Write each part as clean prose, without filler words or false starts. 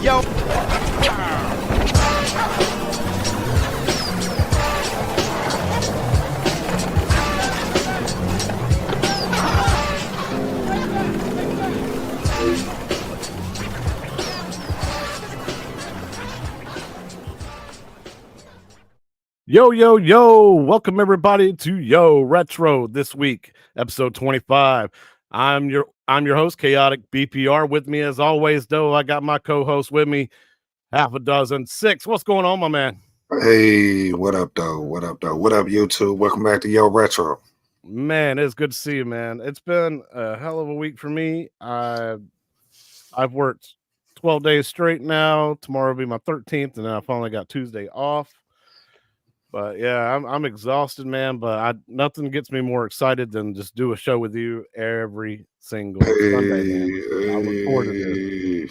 Yo. Yo, yo, yo, welcome everybody to Yo Retro this week, episode 25. I'm your host, Chaotic BPR. With me as always, though, I got my co-host with me, half a dozen, six. What's going on, my man? Hey, what up, though? What up, though? What up, YouTube? Welcome back to Yo Retro. Man, it's good to see you, man. It's been a hell of a week for me. I've worked 12 days straight now. Tomorrow will be my 13th, and then I finally got Tuesday off. But yeah, I'm exhausted, man. But nothing gets me more excited than just do a show with you every single Sunday, man. I look forward to this.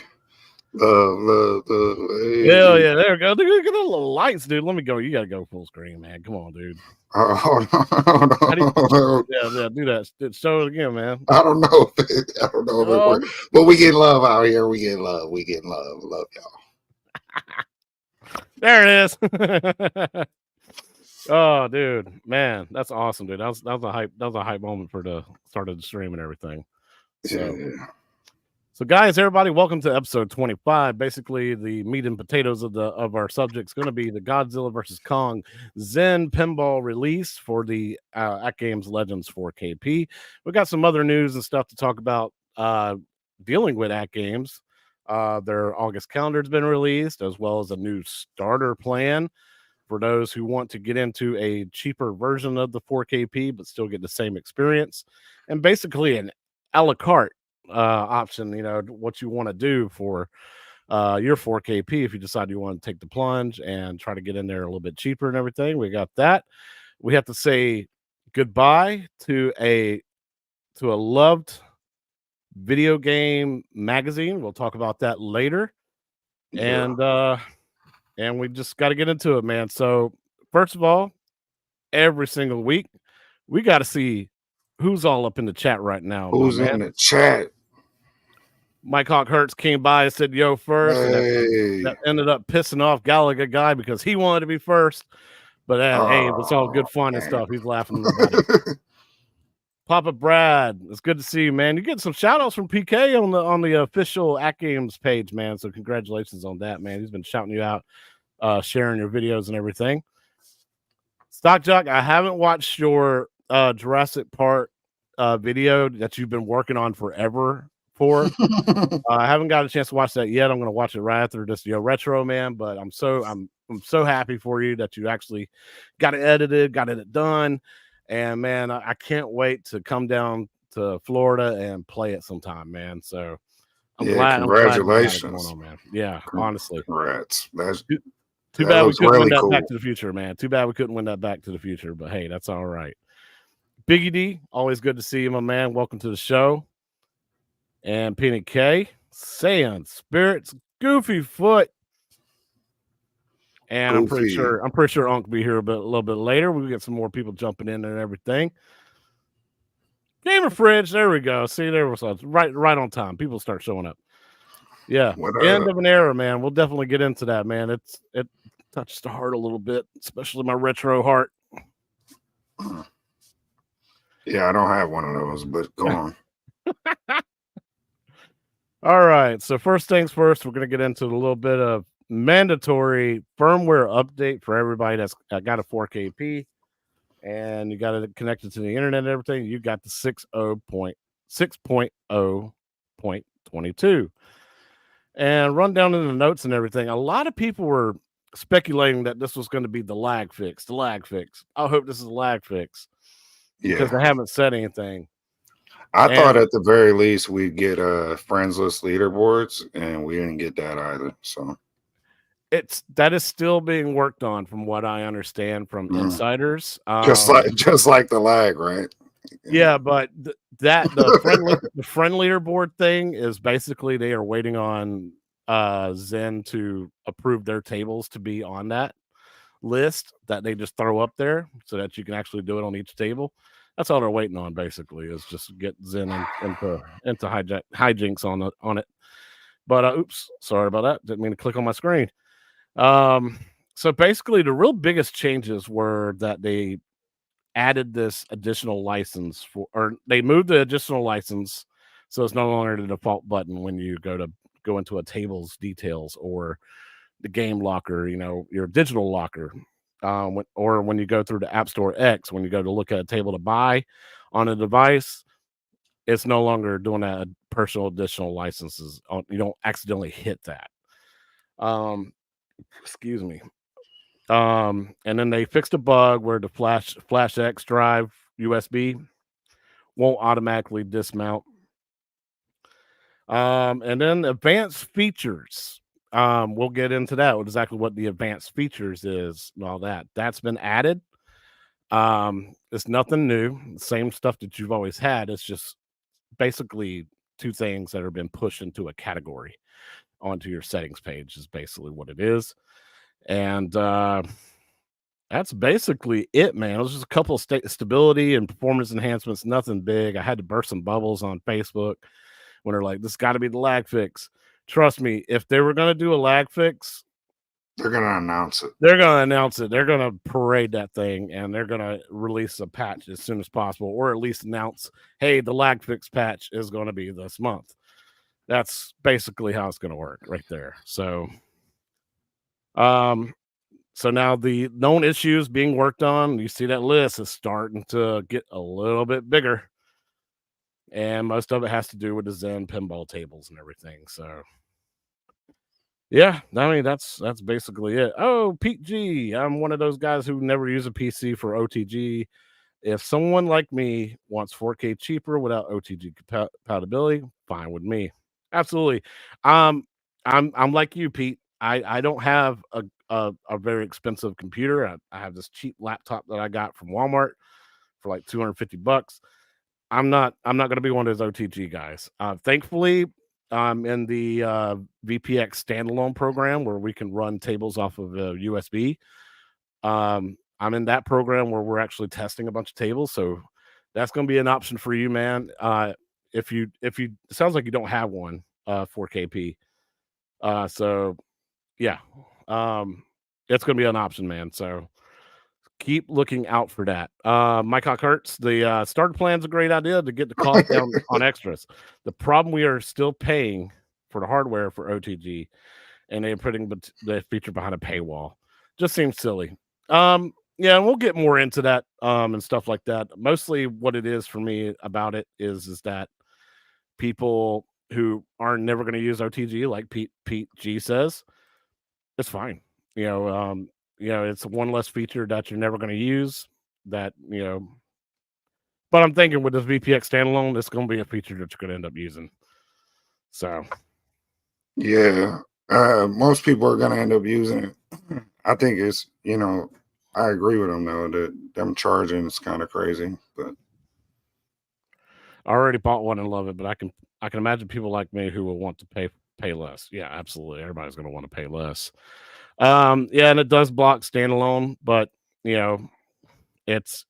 Love. Hell yeah, there we go. Look at the little lights, dude. Let me go. You gotta go full screen, man. Come on, dude. Hold on. Yeah, do that. Show it again, man. I don't know. But we get love out here. We get love. Love y'all. There it is. Oh, dude, man, that's awesome, dude. That was a hype moment for the start of the stream and everything. So guys, everybody, welcome to episode 25. Basically, the meat and potatoes of our subject is going to be the Godzilla versus Kong Zen Pinball release for the Atgames Legends 4KP. We got some other news and stuff to talk about dealing with Atgames. Their August calendar has been released, as well as a new starter plan for those who want to get into a cheaper version of the 4KP, but still get the same experience. And basically an a la carte option, you know, what you want to do for your 4KP if you decide you want to take the plunge and try to get in there a little bit cheaper and everything. We got that. We have to say goodbye to a loved video game magazine. We'll talk about that later. And we just got to get into it, man. So first of all, every single week, we got to see who's all up in the chat right now. Who's in the chat? Mike Hawk Hertz came by and said, yo, first. Hey. And that ended up pissing off Gallagher guy because he wanted to be first. But hey, it's all good fun and stuff. He's laughing about it. Papa Brad, it's good to see you, man. You get some shout outs from PK on the official Atgames page, man. So congratulations on that, man. He's been shouting you out, sharing your videos and everything. Stock Jock, I haven't watched your Jurassic Park video that you've been working on forever for. I haven't got a chance to watch that yet. I'm going to watch it right after this retro, man. But I'm so happy for you that you actually got it edited, got it done. And man, I can't wait to come down to Florida and play it sometime, man. So I'm glad. Congratulations. I'm glad going on, man. Yeah, honestly. Congrats. Too bad we couldn't win that Back to the Future, man. Too bad we couldn't win that Back to the Future. But hey, that's all right. Biggie D, always good to see you, my man. Welcome to the show. And Peanut K, Saiyan Spirits, Goofy Foot. And I'm pretty sure Unc will be here a little bit later. We'll get some more people jumping in and everything. Gamer Fridge, there we go. See, there was right on time. People start showing up. Yeah, end of an era, man. We'll definitely get into that, man. It touched the heart a little bit, especially my retro heart. Yeah, I don't have one of those, but go on. All right, so first things first, we're going to get into a little bit of mandatory firmware update for everybody that's got a 4KP and you got it connected to the internet and everything. You got the 6.0.22 and run down in the notes and everything. A lot of people were speculating that this was going to be the lag fix. I hope this is a lag fix because they haven't said anything. I thought at the very least we'd get friendless leaderboards, and we didn't get that either. So that is still being worked on, from what I understand from insiders. Just like the lag, right? Yeah, but the friend leaderboard thing is basically they are waiting on Zen to approve their tables to be on that list that they just throw up there so that you can actually do it on each table. That's all they're waiting on, basically, is just get Zen into hijinks on it. But oops, sorry about that. Didn't mean to click on my screen. So basically, the real biggest changes were that they added this additional license or they moved the additional license, so it's no longer the default button when you go into a table's details or the game locker, your digital locker. Or when you go through the App Store X, when you go to look at a table to buy on a device, it's no longer doing that personal additional licenses. You don't accidentally hit that. Um, excuse me. And then they fixed a bug where the Flash X drive USB won't automatically dismount. And then advanced features. We'll get into that, exactly what the advanced features is and all that. That's been added. It's nothing new, same stuff that you've always had. It's just basically two things that have been pushed into a category onto your settings page is basically what it is. And that's basically it, man. It was just a couple of stability and performance enhancements, nothing big. I had to burst some bubbles on Facebook when they're like, this got to be the lag fix. Trust me, if they were going to do a lag fix, they're going to announce it. They're going to announce it. They're going to parade that thing, and they're going to release a patch as soon as possible, or at least announce, hey, the lag fix patch is going to be this month. That's basically how it's going to work right there. So now the known issues being worked on, you see that list is starting to get a little bit bigger. And most of it has to do with the Zen pinball tables and everything. So yeah, I mean that's basically it. Oh, Pete G, I'm one of those guys who never use a PC for OTG. If someone like me wants 4K cheaper without OTG compatibility, fine with me. Absolutely. I'm like you, Pete. I don't have a very expensive computer. I have this cheap laptop that I got from Walmart for like $250. I'm not going to be one of those OTG guys. Thankfully, I'm in the VPX standalone program where we can run tables off of a USB. I'm in that program where we're actually testing a bunch of tables, so that's going to be an option for you, man. If you it sounds like you don't have one 4KP, so yeah, it's going to be an option, man. So keep looking out for that. Mike Hurts, the starter plan's a great idea to get the cost down on extras. The problem, we are still paying for the hardware for OTG, and they're putting the feature behind a paywall. Just seems silly. Yeah, and we'll get more into that and stuff like that. Mostly what it is for me about it is that people who are never going to use OTG, like Pete G says, it's fine. It's one less feature that you're never going to use that, but I'm thinking with this VPX standalone, it's going to be a feature that you're going to end up using. So, yeah, most people are going to end up using it. I think it's, I agree with them though that them charging is kind of crazy, but I already bought one and love it, but I can imagine people like me who will want to pay less. Yeah, absolutely. Everybody's going to want to pay less. Yeah, and it does block standalone, but it's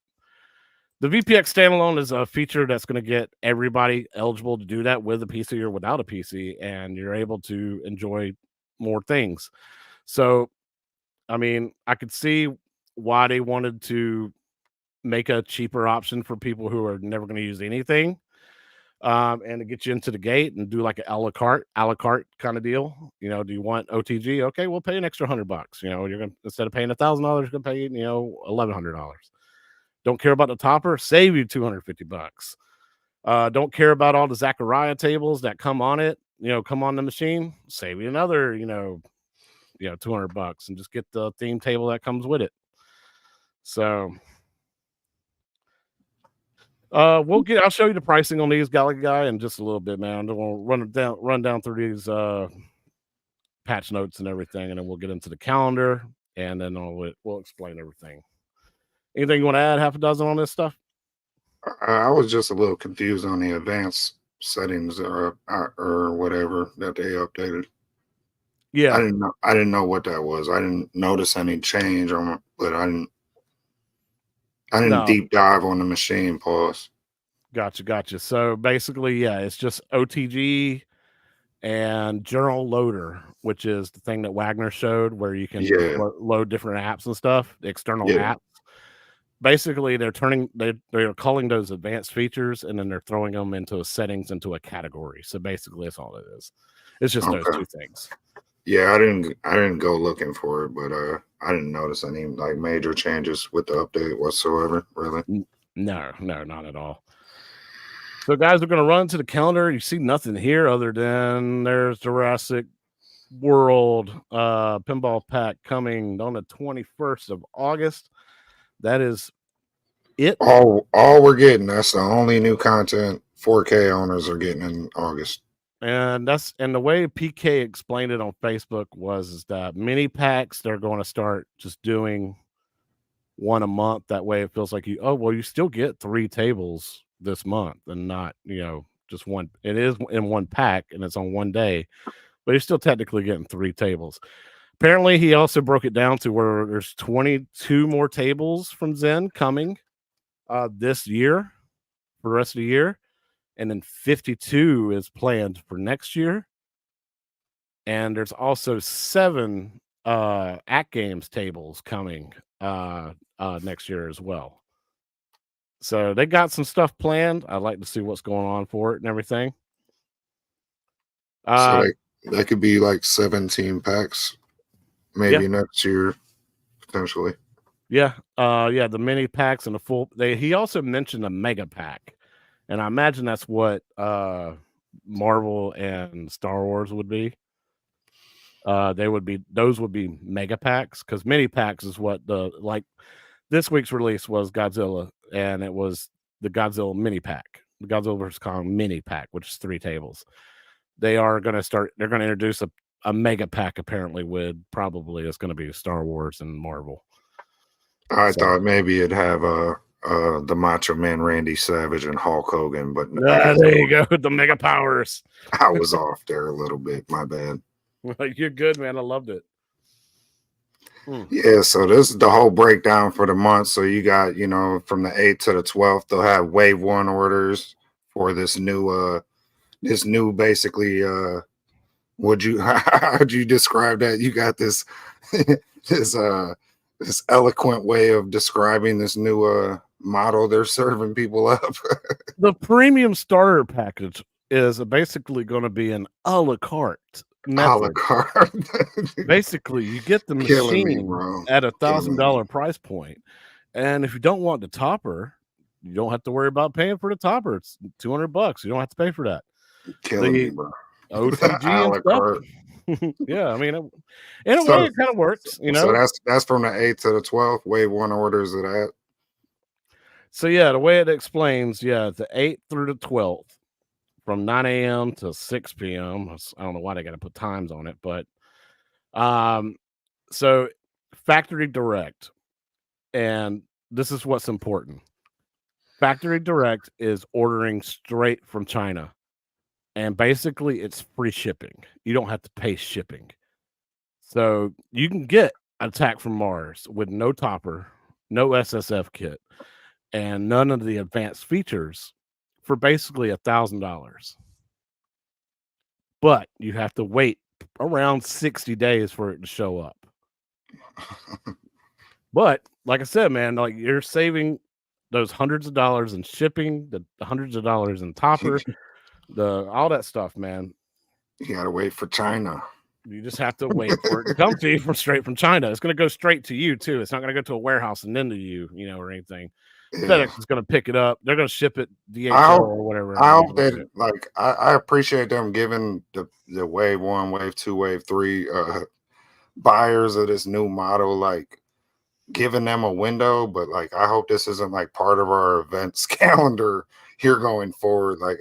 the VPX standalone is a feature that's going to get everybody eligible to do that with a PC or without a PC, and you're able to enjoy more things. So, I mean, I could see why they wanted to make a cheaper option for people who are never going to use anything, and to get you into the gate and do like an a la carte kind of deal. Do you want OTG? Okay, we'll pay an extra $100. You're gonna, instead of paying $1,000, you're gonna pay $1,100. Don't care about the topper? Save you $250. Don't care about all the Zachariah tables that come on it, come on the machine? Save you another, $200 and just get the theme table that comes with it. So I'll show you the pricing on these guy in just a little bit, man. We'll run down through these patch notes and everything, and then we'll get into the calendar, and then we'll explain everything. Anything you want to add, half a dozen on this stuff? I was just a little confused on the advanced settings or whatever that they updated. Yeah, I didn't know what that was. I didn't notice any change on, but I didn't no, deep dive on the machine. Pause. gotcha. So basically, yeah, it's just OTG and General Loader, which is the thing that Wagner showed where you can Yeah. load different apps and stuff, the external Yeah. apps. Basically, they're calling those advanced features, and then they're throwing them into settings into a category. So basically, that's all it is. It's just those Okay. two things. Yeah, I didn't go looking for it, but I didn't notice any like major changes with the update whatsoever, really. No, not at all. So, guys, we're going to run to the calendar. You see nothing here other than there's Jurassic World Pinball Pack coming on the 21st of August. That is it. All we're getting, that's the only new content 4K owners are getting in August. And the way PK explained it on Facebook is that mini packs, they're going to start just doing one a month. That way it feels like you still get 3 tables this month and not, just one. It is in one pack and it's on one day, but you're still technically getting 3 tables. Apparently, he also broke it down to where there's 22 more tables from Zen coming this year for the rest of the year. And then 52 is planned for next year. And there's also 7 Atgames tables coming next year as well. So they got some stuff planned. I'd like to see what's going on for it and everything. So that could be like 17 packs, maybe next year, potentially. Yeah. The mini packs and the full. He also mentioned a mega pack, and I imagine that's what Marvel and Star Wars would be. Those would be mega packs, because mini packs is what this week's release was Godzilla, and it was the Godzilla mini pack, the Godzilla vs. Kong mini pack, which is 3 tables. They're going to introduce a mega pack, apparently, with probably it's going to be Star Wars and Marvel. I thought maybe it'd have the Macho Man Randy Savage and Hulk Hogan, but there you go, the mega powers. I was off there a little bit. My bad. You're good, man. I loved it. Yeah, so this is the whole breakdown for the month. So you got, from the 8th to the 12th, they'll have wave 1 orders for this new basically how'd you describe that? You got this this eloquent way of describing this new model they're serving people up. The premium starter package is basically going to be an a la carte method. A la carte. Basically, you get the machine at $1,000 price point, and if you don't want the topper, you don't have to worry about paying for the topper. It's $200. You don't have to pay for that. Killing me, bro. OTG and stuff. Yeah, I mean, in a way, it kind of works. So that's from the 8th to the 12th. Wave 1 orders of that. So yeah, the way it explains, the 8th through the 12th, from 9 a.m. to 6 p.m. I don't know why they got to put times on it, but so factory direct, and this is what's important. Factory direct is ordering straight from China, and basically it's free shipping. You don't have to pay shipping. So you can get Attack from Mars with no topper, no SSF kit, and none of the advanced features for basically $1,000. But you have to wait around 60 days for it to show up. But like I said, man, like you're saving those hundreds of dollars in shipping, the hundreds of dollars in topper, all that stuff, man. You gotta wait for China. You just have to wait for it to come to you straight from China. It's going to go straight to you too. It's not going to go to a warehouse and then to you, or anything. Yeah. FedEx is going to pick it up. They're going to ship it DHL or whatever. I hope that, I appreciate them giving the wave 1, wave 2, wave 3 buyers of this new model, giving them a window. But I hope this isn't part of our events calendar here going forward. I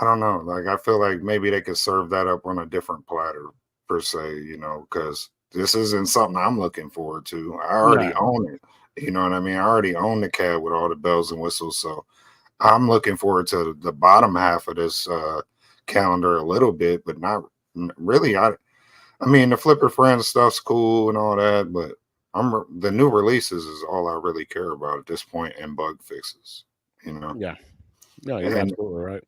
don't know. I feel like maybe they could serve that up on a different platter per se, because this isn't something I'm looking forward to. I already own it. You know what I mean? I already own the CAD with all the bells and whistles. So I'm looking forward to the bottom half of this calendar a little bit, but not really. I mean, the Flipper Friends stuff's cool and all that, but the new releases is all I really care about at this point, and bug fixes, Yeah. No, you're absolutely right.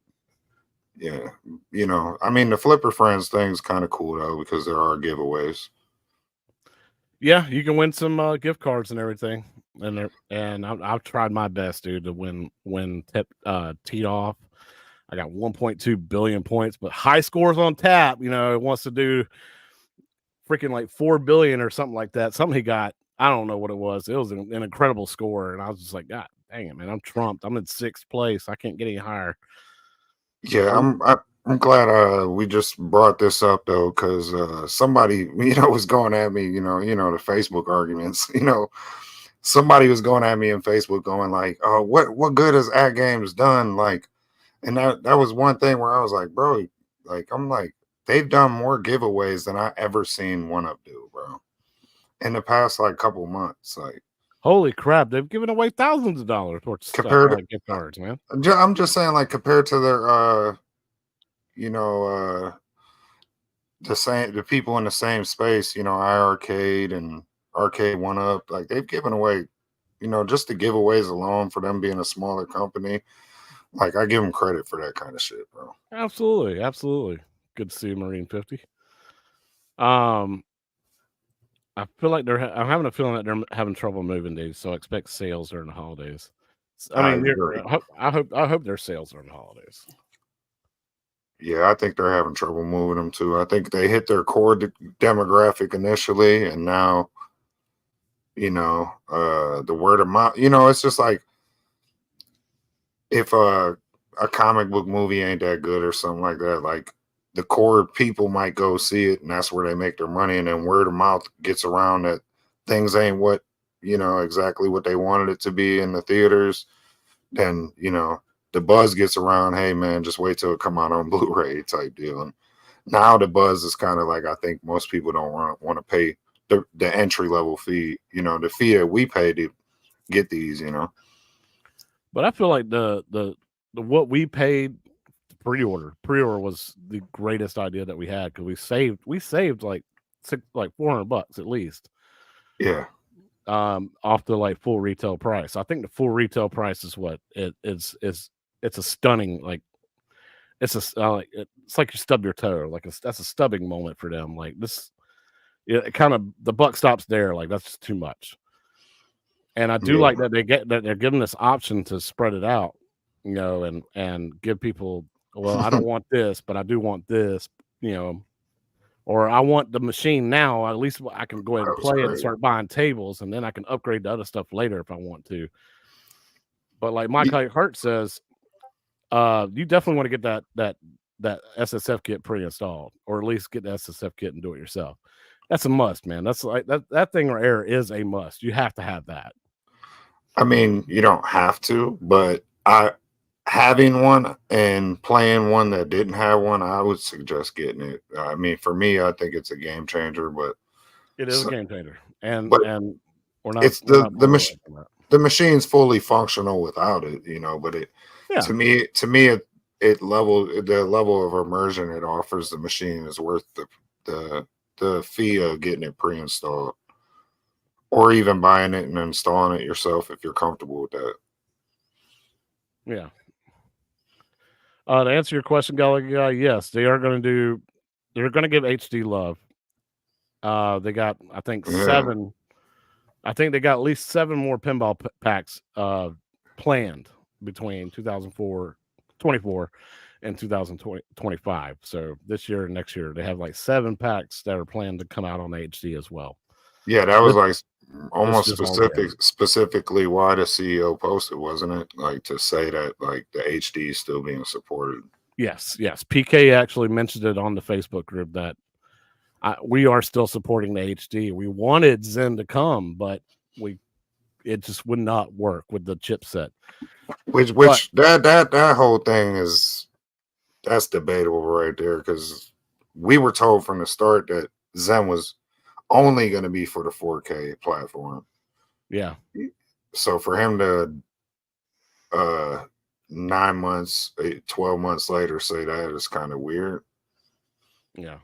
Yeah, you know, I mean, the Flipper Friends thing's kind of cool though because there are giveaways. Yeah, you can win some gift cards and everything. And I've tried my best, dude, to win teed off. I got 1.2 billion points, but high scores on tap. You know, it wants to do freaking like 4 billion or something like that. Something he got, I don't know what it was. It was an incredible score, and I was just like, God dang it, man, I'm trumped. I'm in 6th place. I can't get any higher. Yeah, Um, I'm glad we just brought this up though, because somebody was going at me, the Facebook arguments, somebody was going at me in Facebook going like, oh, what good has At Games done? Like, and that was one thing where I was like, bro, like I'm like, they've done more giveaways than I ever seen one up do, bro. In the past like couple months. Like Holy crap, they've given away thousands of dollars worth of stuff, compared to gift cards, man. I'm just saying, like compared to their you know, the people in the same space, iArcade and Arcade One Up, like they've given away, just the giveaways alone for them being a smaller company. Like I give them credit for that kind of shit, bro. Absolutely, absolutely. Good to see you, Marine 50. Um, I feel like I'm having a feeling that they're having trouble moving these, so I expect sales during the holidays. I I mean, agree. I hope their sales during the holidays. Yeah, I think they're having trouble moving them too. I think they hit their core demographic initially, and now, the word of mouth. It's just like if a comic book movie ain't that good or something like that, like the core people might go see it, and that's where they make their money. And then word of mouth gets around that things ain't what exactly what they wanted it to be in the theaters. Then the buzz gets around. Hey man, just wait till it come out on Blu-ray type deal. And now the buzz is kind of like I think most people don't want to pay the entry level fee. The fee that we pay to get these. But I feel like the what we paid pre-order was the greatest idea that we had because we saved like $400 at least Yeah. off the like full retail price. I think the full retail price is what it's a stunning like it's like you stub your toe like that's a stubbing moment for them like this it kind of the buck stops there like that's just too much. And I do Yeah. like that they're giving this option to spread it out, and give people, well, I don't want this, but I do want this, you know, or I want the machine now. At least I can go ahead and That was play it and great. start buying tables, and then I can upgrade the other stuff later if I want to. But like Mike Ye- Hurt says, you definitely want to get that SSF kit pre-installed, or at least get the SSF kit and do it yourself. That's a must, man. That's like that thing or error is a must. You have to have that. I mean, you don't have to, but I having one and playing one that didn't have one, I would suggest getting it. I mean, for me, I think it's a game changer, but It is a so, game changer, and but it's we're not moving away from that. the machine's fully functional without it, but Yeah, to me the level of immersion it offers the machine is worth the the fee of getting it pre-installed or even buying it and installing it yourself if you're comfortable with that. yeah. To answer your question, Gallagher guy, yes, they're gonna give HD love. They got, I think, Yeah. 7. I think they got at least 7 more pinball packs planned between 2024 and 2025. So this year and next year, they have like 7 packs that are planned to come out on HD as well. Yeah, that was This like this almost just already. specifically why the CEO posted, wasn't it? Like to say that like the HD is still being supported. Yes, yes. PK actually mentioned it on the Facebook group that we are still supporting the HD. We wanted Zen to come, but it just would not work with the chipset. But Which that whole thing that's debatable right there because we were told from the start that Zen was only going to be for the 4K platform. yeah, So for him to 9 months, 12 months later say that is kind of weird. yeah.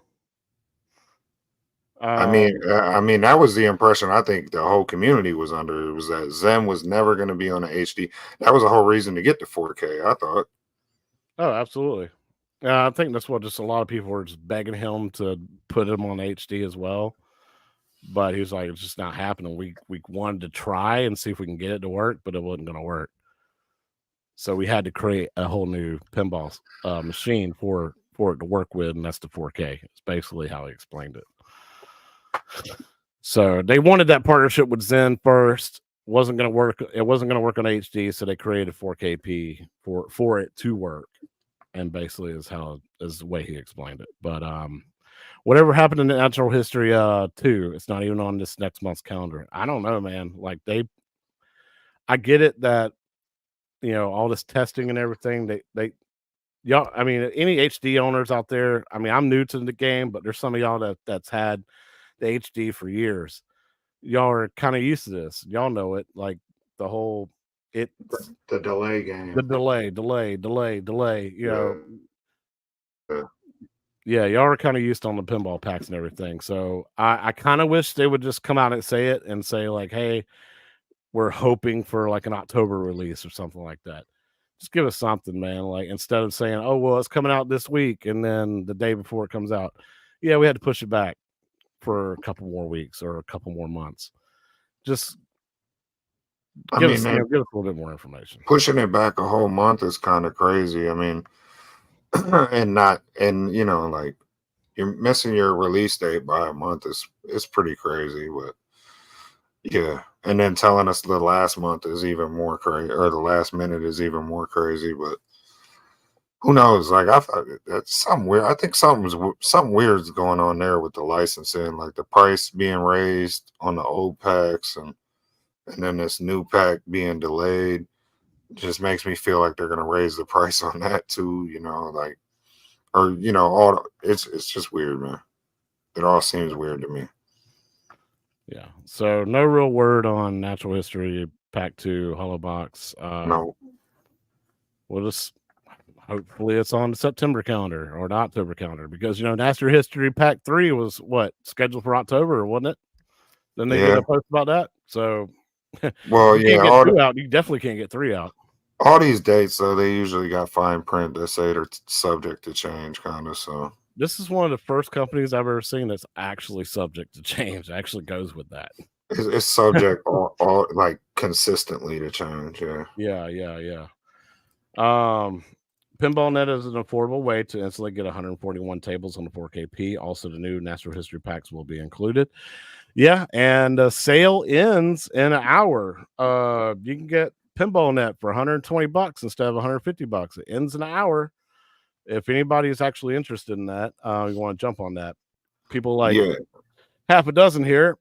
I mean that was the impression I think the whole community was under. It was that Zen was never going to be on the HD. That was the whole reason to get the 4K. I thought. Oh, absolutely. I think that's what just a lot of people were just begging him to put him on HD as well. But he was like, it's just not happening. We wanted to try and see if we can get it to work, but it wasn't going to work. So we had to create a whole new pinball machine for it to work with, and that's the 4K. It's basically how he explained it. So they wanted that partnership with Zen first. Wasn't going to work. It wasn't going to work on HD, so they created 4KP for it to work. And basically is the way he explained it. But whatever happened in the Natural History 2, it's not even on this next month's calendar. I don't know, man. Like I get it that all this testing and everything. Y'all, I mean, any HD owners out there, I mean, I'm new to the game, but there's some of y'all that's had the HD for years. Y'all are kind of used to this. Y'all know it, like the whole the delay game. The delay. Yeah, y'all are kind of used on the pinball packs and everything. So I kind of wish they would just come out and say it and say like, hey, we're hoping for like an October release or something like that. Just give us something, man. Like instead of saying, oh, well, it's coming out this week, and then the day before it comes out, yeah, we had to push it back for a couple more weeks or a couple more months. Just give us a little bit more information. Pushing it back a whole month is kind of crazy. I mean, like you're missing your release date by a month is pretty crazy. But yeah, and then telling us the last month is even more crazy, or the last minute is even more crazy. But who knows? Like I thought that's something weird. I think something weird is going on there with the licensing, like the price being raised on the old packs and then this new pack being delayed. Just makes me feel like they're gonna raise the price on that too, like, or all it's just weird, man. It all seems weird to me. Yeah. So no real word on Natural History Pack 2 Hollow Box. No. We'll just hopefully it's on the September calendar or the October calendar, because Natural History Pack 3 was scheduled for October, wasn't it? Then they did a post about that. So well, you can't get 2 out. You definitely can't get 3 out. All these dates, though, they usually got fine print that say they're subject to change, kind of. So this is one of the first companies I've ever seen that's actually subject to change. Actually goes with that. It's subject all like consistently to change. Yeah. PinballNet is an affordable way to instantly get 141 tables on the 4KP. Also, the new Natural History packs will be included. Yeah, and the sale ends in an hour. You can get PinballNet for $120 instead of $150. It ends in an hour. If anybody is actually interested in that, you want to jump on that. People like half a dozen here.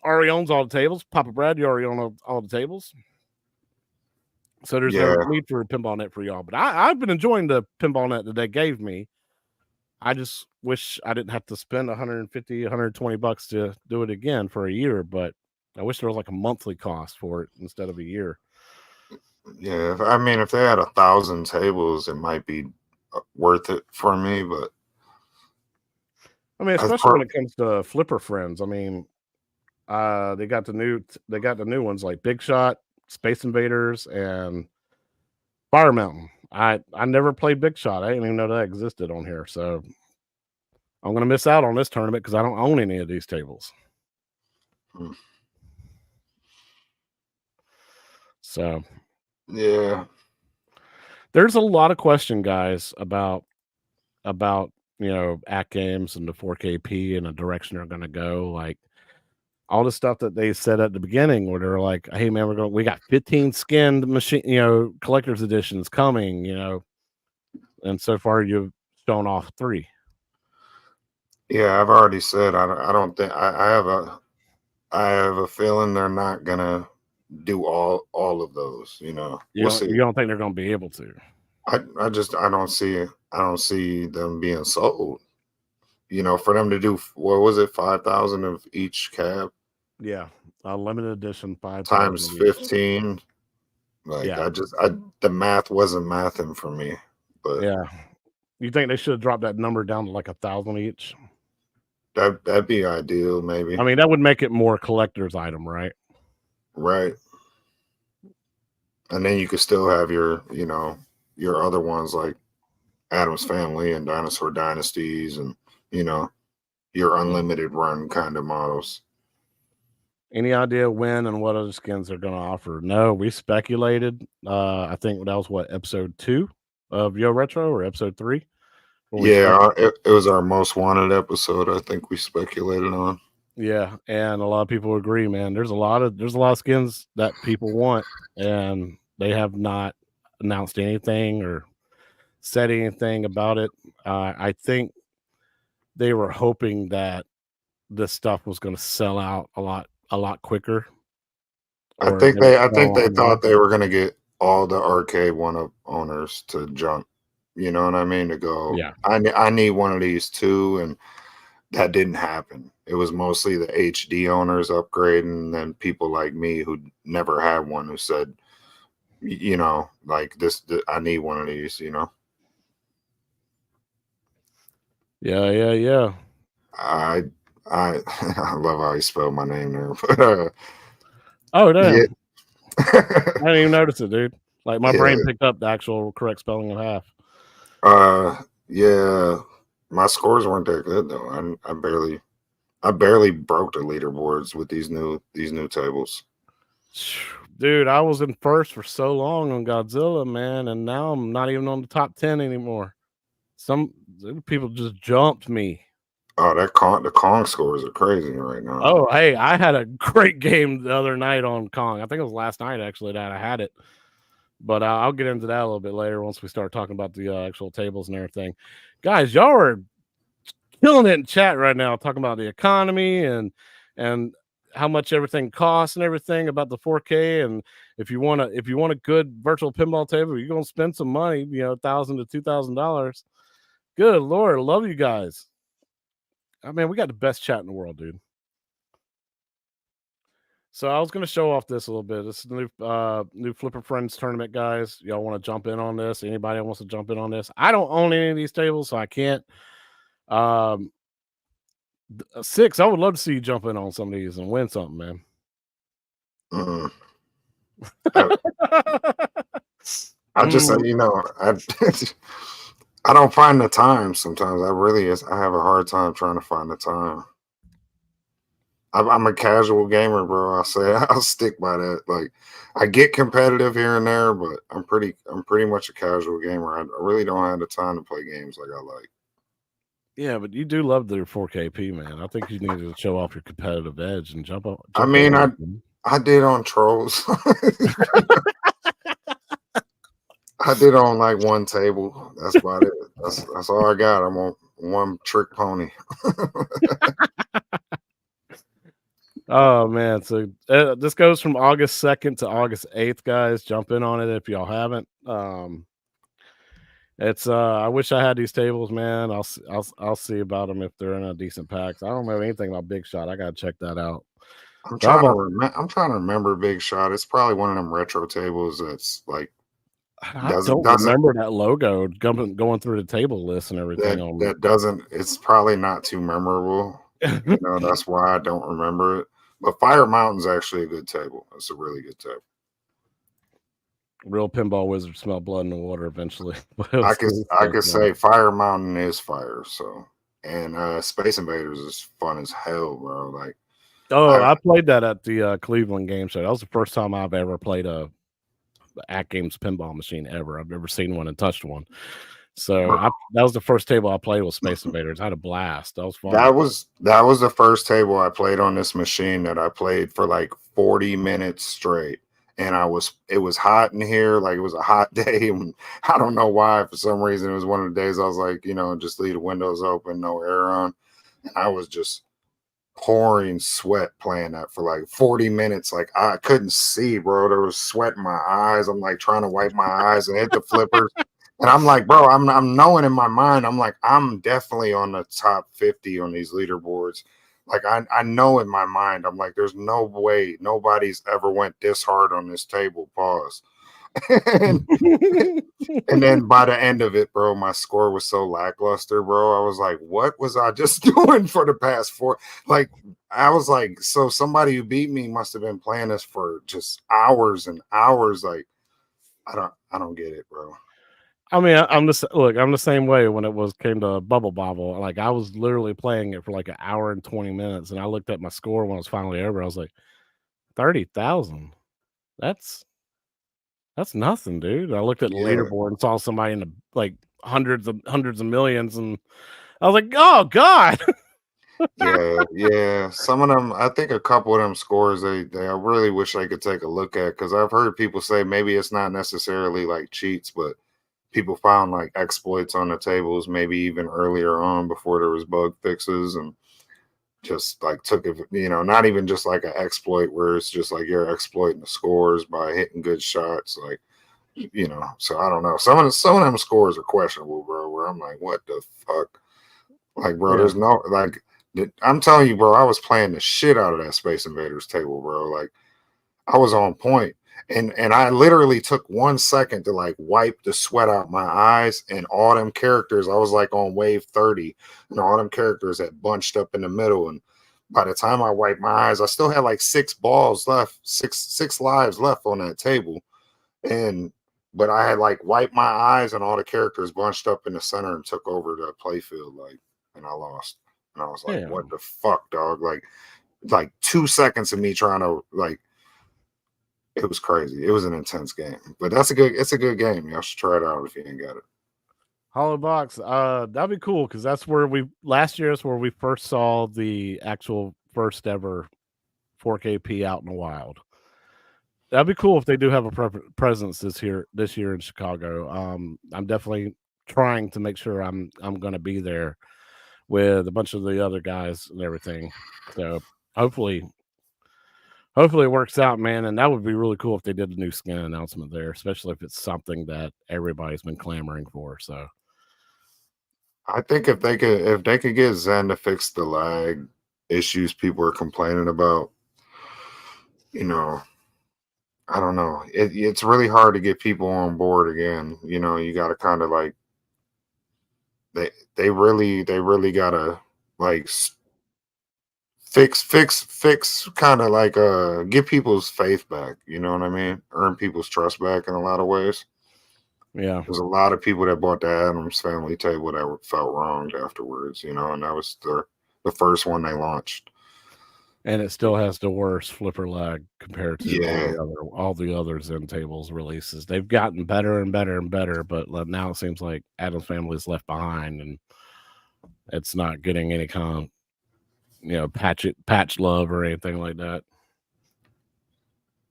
Already owns all the tables. Papa Brad, you already own all the tables. So there's no need for a PinballNet for y'all. But I've been enjoying the PinballNet that they gave me. I just wish I didn't have to spend $150, $120 to do it again for a year. But I wish there was like a monthly cost for it instead of a year. Yeah, I mean, if they had 1,000 tables, it might be worth it for me. But I mean, especially when it comes to Flipper Friends. I mean, they got the new ones like Big Shot, Space Invaders, and Fire Mountain. I never played Big Shot. I didn't even know that existed on here. So I'm going to miss out on this tournament because I don't own any of these tables. So yeah, there's a lot of question, guys, about Atgames and the 4KP and the direction they're going to go. Like all the stuff that they said at the beginning, where they're like, "Hey, man, we got 15 skinned machine, collector's editions coming, and so far you've shown off 3." Yeah, I've already said I don't think I have a feeling they're not gonna do all of those. You don't think they're gonna be able to? I don't see them being sold. For them to do, what was it, 5,000 of each cab? Yeah, a limited edition 5 times 15. Like the math wasn't mathing for me. But yeah, you think they should have dropped that number down to like 1,000 each? That'd be ideal, maybe. I mean, that would make it more collector's item, right? Right. And then you could still have your other ones like Adam's Family and Dinosaur Dynasties, and you know, your unlimited run kind of models. Any idea when and what other skins they're going to offer? No, we speculated. I think that was what, episode 2 of Yo Retro, or episode 3? When we Yeah, it was our most wanted episode. I think we speculated on. Yeah, and a lot of people agree, man. There's a lot of skins that people want, and they have not announced anything or said anything about it. I think they were hoping that this stuff was going to sell out a lot quicker. I Or think they would they I sell think they on more. thought they were gonna get all the arcade one-up owners to jump. You know what I mean? To go, Yeah. I need one of these too, and that didn't happen. It was mostly the HD owners upgrading, and then people like me who never had one who said, you know, like I need one of these. You know, Yeah. I I I love how you spelled my name there, but Oh, damn. yeah, I didn't even notice it, dude. Like, my yeah, brain picked up the actual correct spelling of half. yeah. My scores weren't that good though. I barely broke the leaderboards with these new tables. Dude, I was in first for so long on Godzilla, man, and now I'm not even on the top 10 anymore. Some people just jumped me. Oh, the Kong scores are crazy right now. Oh, hey, I had a great game the other night on Kong. I think it was last night actually that I had it. But I'll get into that a little bit later once we start talking about the actual tables and everything. Guys, y'all are killing it in chat right now, talking about the economy and how much everything costs and everything about the 4K. And if you want a good virtual pinball table, you're gonna spend some money, $1,000 to $2,000. Good Lord, I love you guys. I mean, we got the best chat in the world, dude. So I was going to show off this a little bit. This is the new Flipper Friends tournament, guys. Y'all want to jump in on this? Anybody wants to jump in on this? I don't own any of these tables, so I can't. 6, I would love to see you jump in on some of these and win something, man. Mm. I just, I don't find the time sometimes. I have a hard time trying to find the time. I'm a casual gamer, bro. I'll stick by that. Like, I get competitive here and there, but I'm pretty much a casual gamer. I really don't have the time to play games like I like. Yeah, but you do love the 4KP, man. I think you need to show off your competitive edge and jump up. I mean, I did on Trolls. I did on like one table. That's about it. That's all I got. I'm on one trick pony. Oh man, so this goes from August 2nd to August 8th, guys. Jump in on it if y'all haven't. It's I wish I had these tables, man. I'll see about them if they're in a decent packs. I don't know anything about Big Shot. I gotta check that out. I'm trying to remember Big Shot. It's probably one of them retro tables that's like don't remember that logo going through the table list and everything. That doesn't. It's probably not too memorable. That's why I don't remember it. But Fire Mountain's actually a good table. It's a really good table. Real pinball wizards smell blood in the water eventually. I could say Fire Mountain is fire. So, and Space Invaders is fun as hell, bro. Like, I played that at the Cleveland game show. That was the first time I've ever played a Atgames pinball machine ever. I've never seen one and touched one. So that was the first table I played with Space Invaders. I had a blast. That was fun. That was the first table I played on this machine that I played for like 40 minutes straight. And it was hot in here. Like, it was a hot day. And I don't know why. For some reason, it was one of the days I was like, just leave the windows open, no air on. And I was just pouring sweat playing that for like 40 minutes. Like, I couldn't see, bro. There was sweat in my eyes. I'm like trying to wipe my eyes and hit the flippers. And I'm like, bro, I'm knowing in my mind, I'm like, I'm definitely on the top 50 on these leaderboards. Like, I know in my mind, I'm like, there's no way nobody's ever went this hard on this table. Pause. and then by the end of it, bro, my score was so lackluster, bro. I was like, what was I just doing for the past 4? Like, I was like, so somebody who beat me must have been playing this for just hours and hours. Like, I don't get it, bro. I mean, I'm the same way when it came to Bubble Bobble. Like I was literally playing it for like an hour and 20 minutes, and I looked at my score when it was finally over. I was like, 30,000. That's that's nothing, dude. I looked at the Yeah, leaderboard and saw somebody in the like hundreds of millions, and I was like, oh God. yeah. Some of them, I think a couple of them scores, I really wish I could take a look at, because I've heard people say maybe it's not necessarily like cheats, but people found like exploits on the tables maybe even earlier on before there was bug fixes, and just like took it, not even just like an exploit where it's just like you're exploiting the scores by hitting good shots, like, so I don't know. Some of them scores are questionable, bro, where I'm like, what the fuck? Like, bro, Yeah, there's no like I'm telling you, bro, I was playing the shit out of that Space Invaders table, bro. Like, I was on point. And I literally took 1 second to like wipe the sweat out my eyes, and all them characters, I was like on wave 30, and all them characters had bunched up in the middle. And by the time I wiped my eyes, I still had like six balls left, six lives left on that table. And but I had like wiped my eyes, and all the characters bunched up in the center and took over the playfield, like, and I lost. And I was like, yeah. what the fuck, dog? Like 2 seconds of me trying to like, it was crazy. It was an intense game, but it's a good game. Y'all should try it out if you ain't got it. Hollow box. That'd be cool because that's where last year is where we first saw the actual first ever 4KP out in the wild. That'd be cool if they do have a presence this year in Chicago. I'm definitely trying to make sure I'm going to be there with a bunch of the other guys and everything. So hopefully it works out, man. And that would be really cool if they did a new skin announcement there, especially if it's something that everybody's been clamoring for. So I think if they could get Zen to fix the lag issues people are complaining about, you know, I don't know. It's really hard to get people on board again. You got to kind of like they really gotta like fix kind of like get people's faith back. You know what I mean? Earn people's trust back in a lot of ways. yeah. There's a lot of people that bought the Adams Family table that felt wronged afterwards, and that was the first one they launched. And it still has the worst flipper lag compared to Yeah, all the other Zen tables releases. They've gotten better and better and better, but now it seems like Adam's Family is left behind, and it's not getting any kind of patch love or anything like that.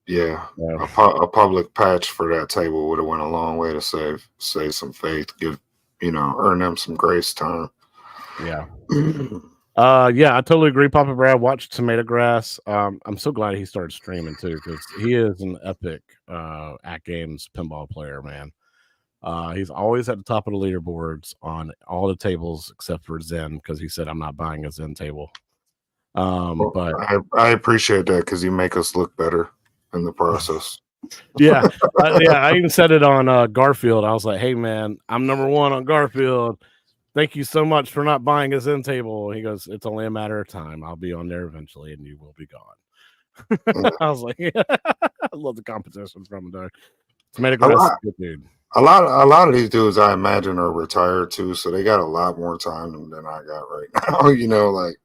yeah. So, A public patch for that table would have went a long way to save some faith, earn them some grace time. yeah. Yeah, I totally agree. Papa Brad watched Tomato Grass. I'm so glad he started streaming too, because he is an epic Atgames pinball player, man. He's always at the top of the leaderboards on all the tables except for Zen, because he said I'm not buying a Zen table. Well, But I appreciate that because you make us look better in the process. yeah, I even said it on Garfield. I was like, hey man, I'm number one on Garfield. Thank you so much for not buying a Zen table. He goes, it's only a matter of time. I'll be on there eventually, and you will be gone. Yeah. I was like, yeah. I love the competition from him, though. Tomato A Grass is lot, a good dude. a lot of these dudes I imagine are retired too, so they got a lot more time than I got right now. Like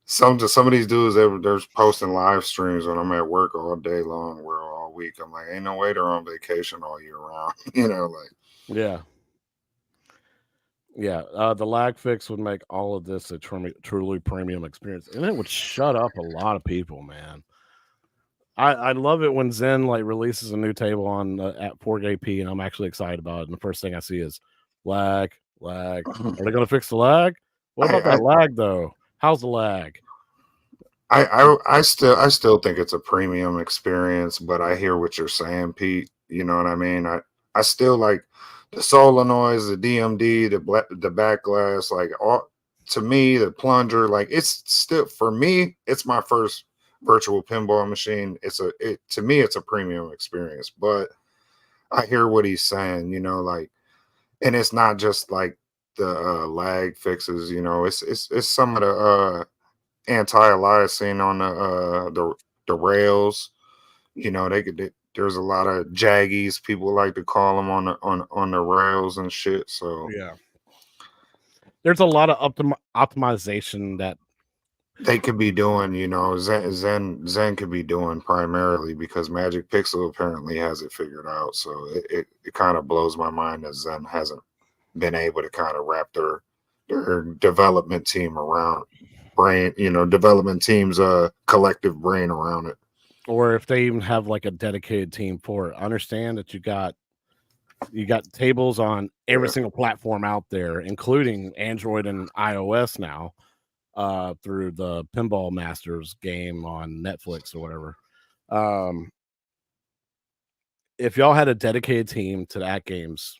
some of these dudes, they're posting live streams when I'm at work all day long, we're all week. I'm like, ain't no way they're on vacation all year round. Like, Yeah. Yeah, the lag fix would make all of this a truly premium experience, and it would shut up a lot of people, man. I love it when Zen like releases a new table on at 4KP, and I'm actually excited about it. And the first thing I see is lag, lag. Are they going to fix the lag? What about I, that lag though? How's the lag? I still think it's a premium experience, but I hear what you're saying, Pete. You know what I mean? I still like the solenoids, the DMD, the back glass, like all to me, the plunger, like it's still for me, it's my first virtual pinball machine. To me, it's a premium experience. But I hear what he's saying, like, and it's not just like the lag fixes, it's some of the anti-aliasing on the rails. They could There's a lot of jaggies, people like to call them, on the rails and shit. So Yeah. There's a lot of optimization that they could be doing, Zen could be doing primarily, because Magic Pixel apparently has it figured out. So it kind of blows my mind that Zen hasn't been able to kind of wrap their development team around development team's collective brain around it. or if they even have like a dedicated team for it. Understand that you got tables on every Yeah. single platform out there, including Android and iOS now, through the Pinball Masters game on Netflix or whatever. If y'all had a dedicated team to that game's,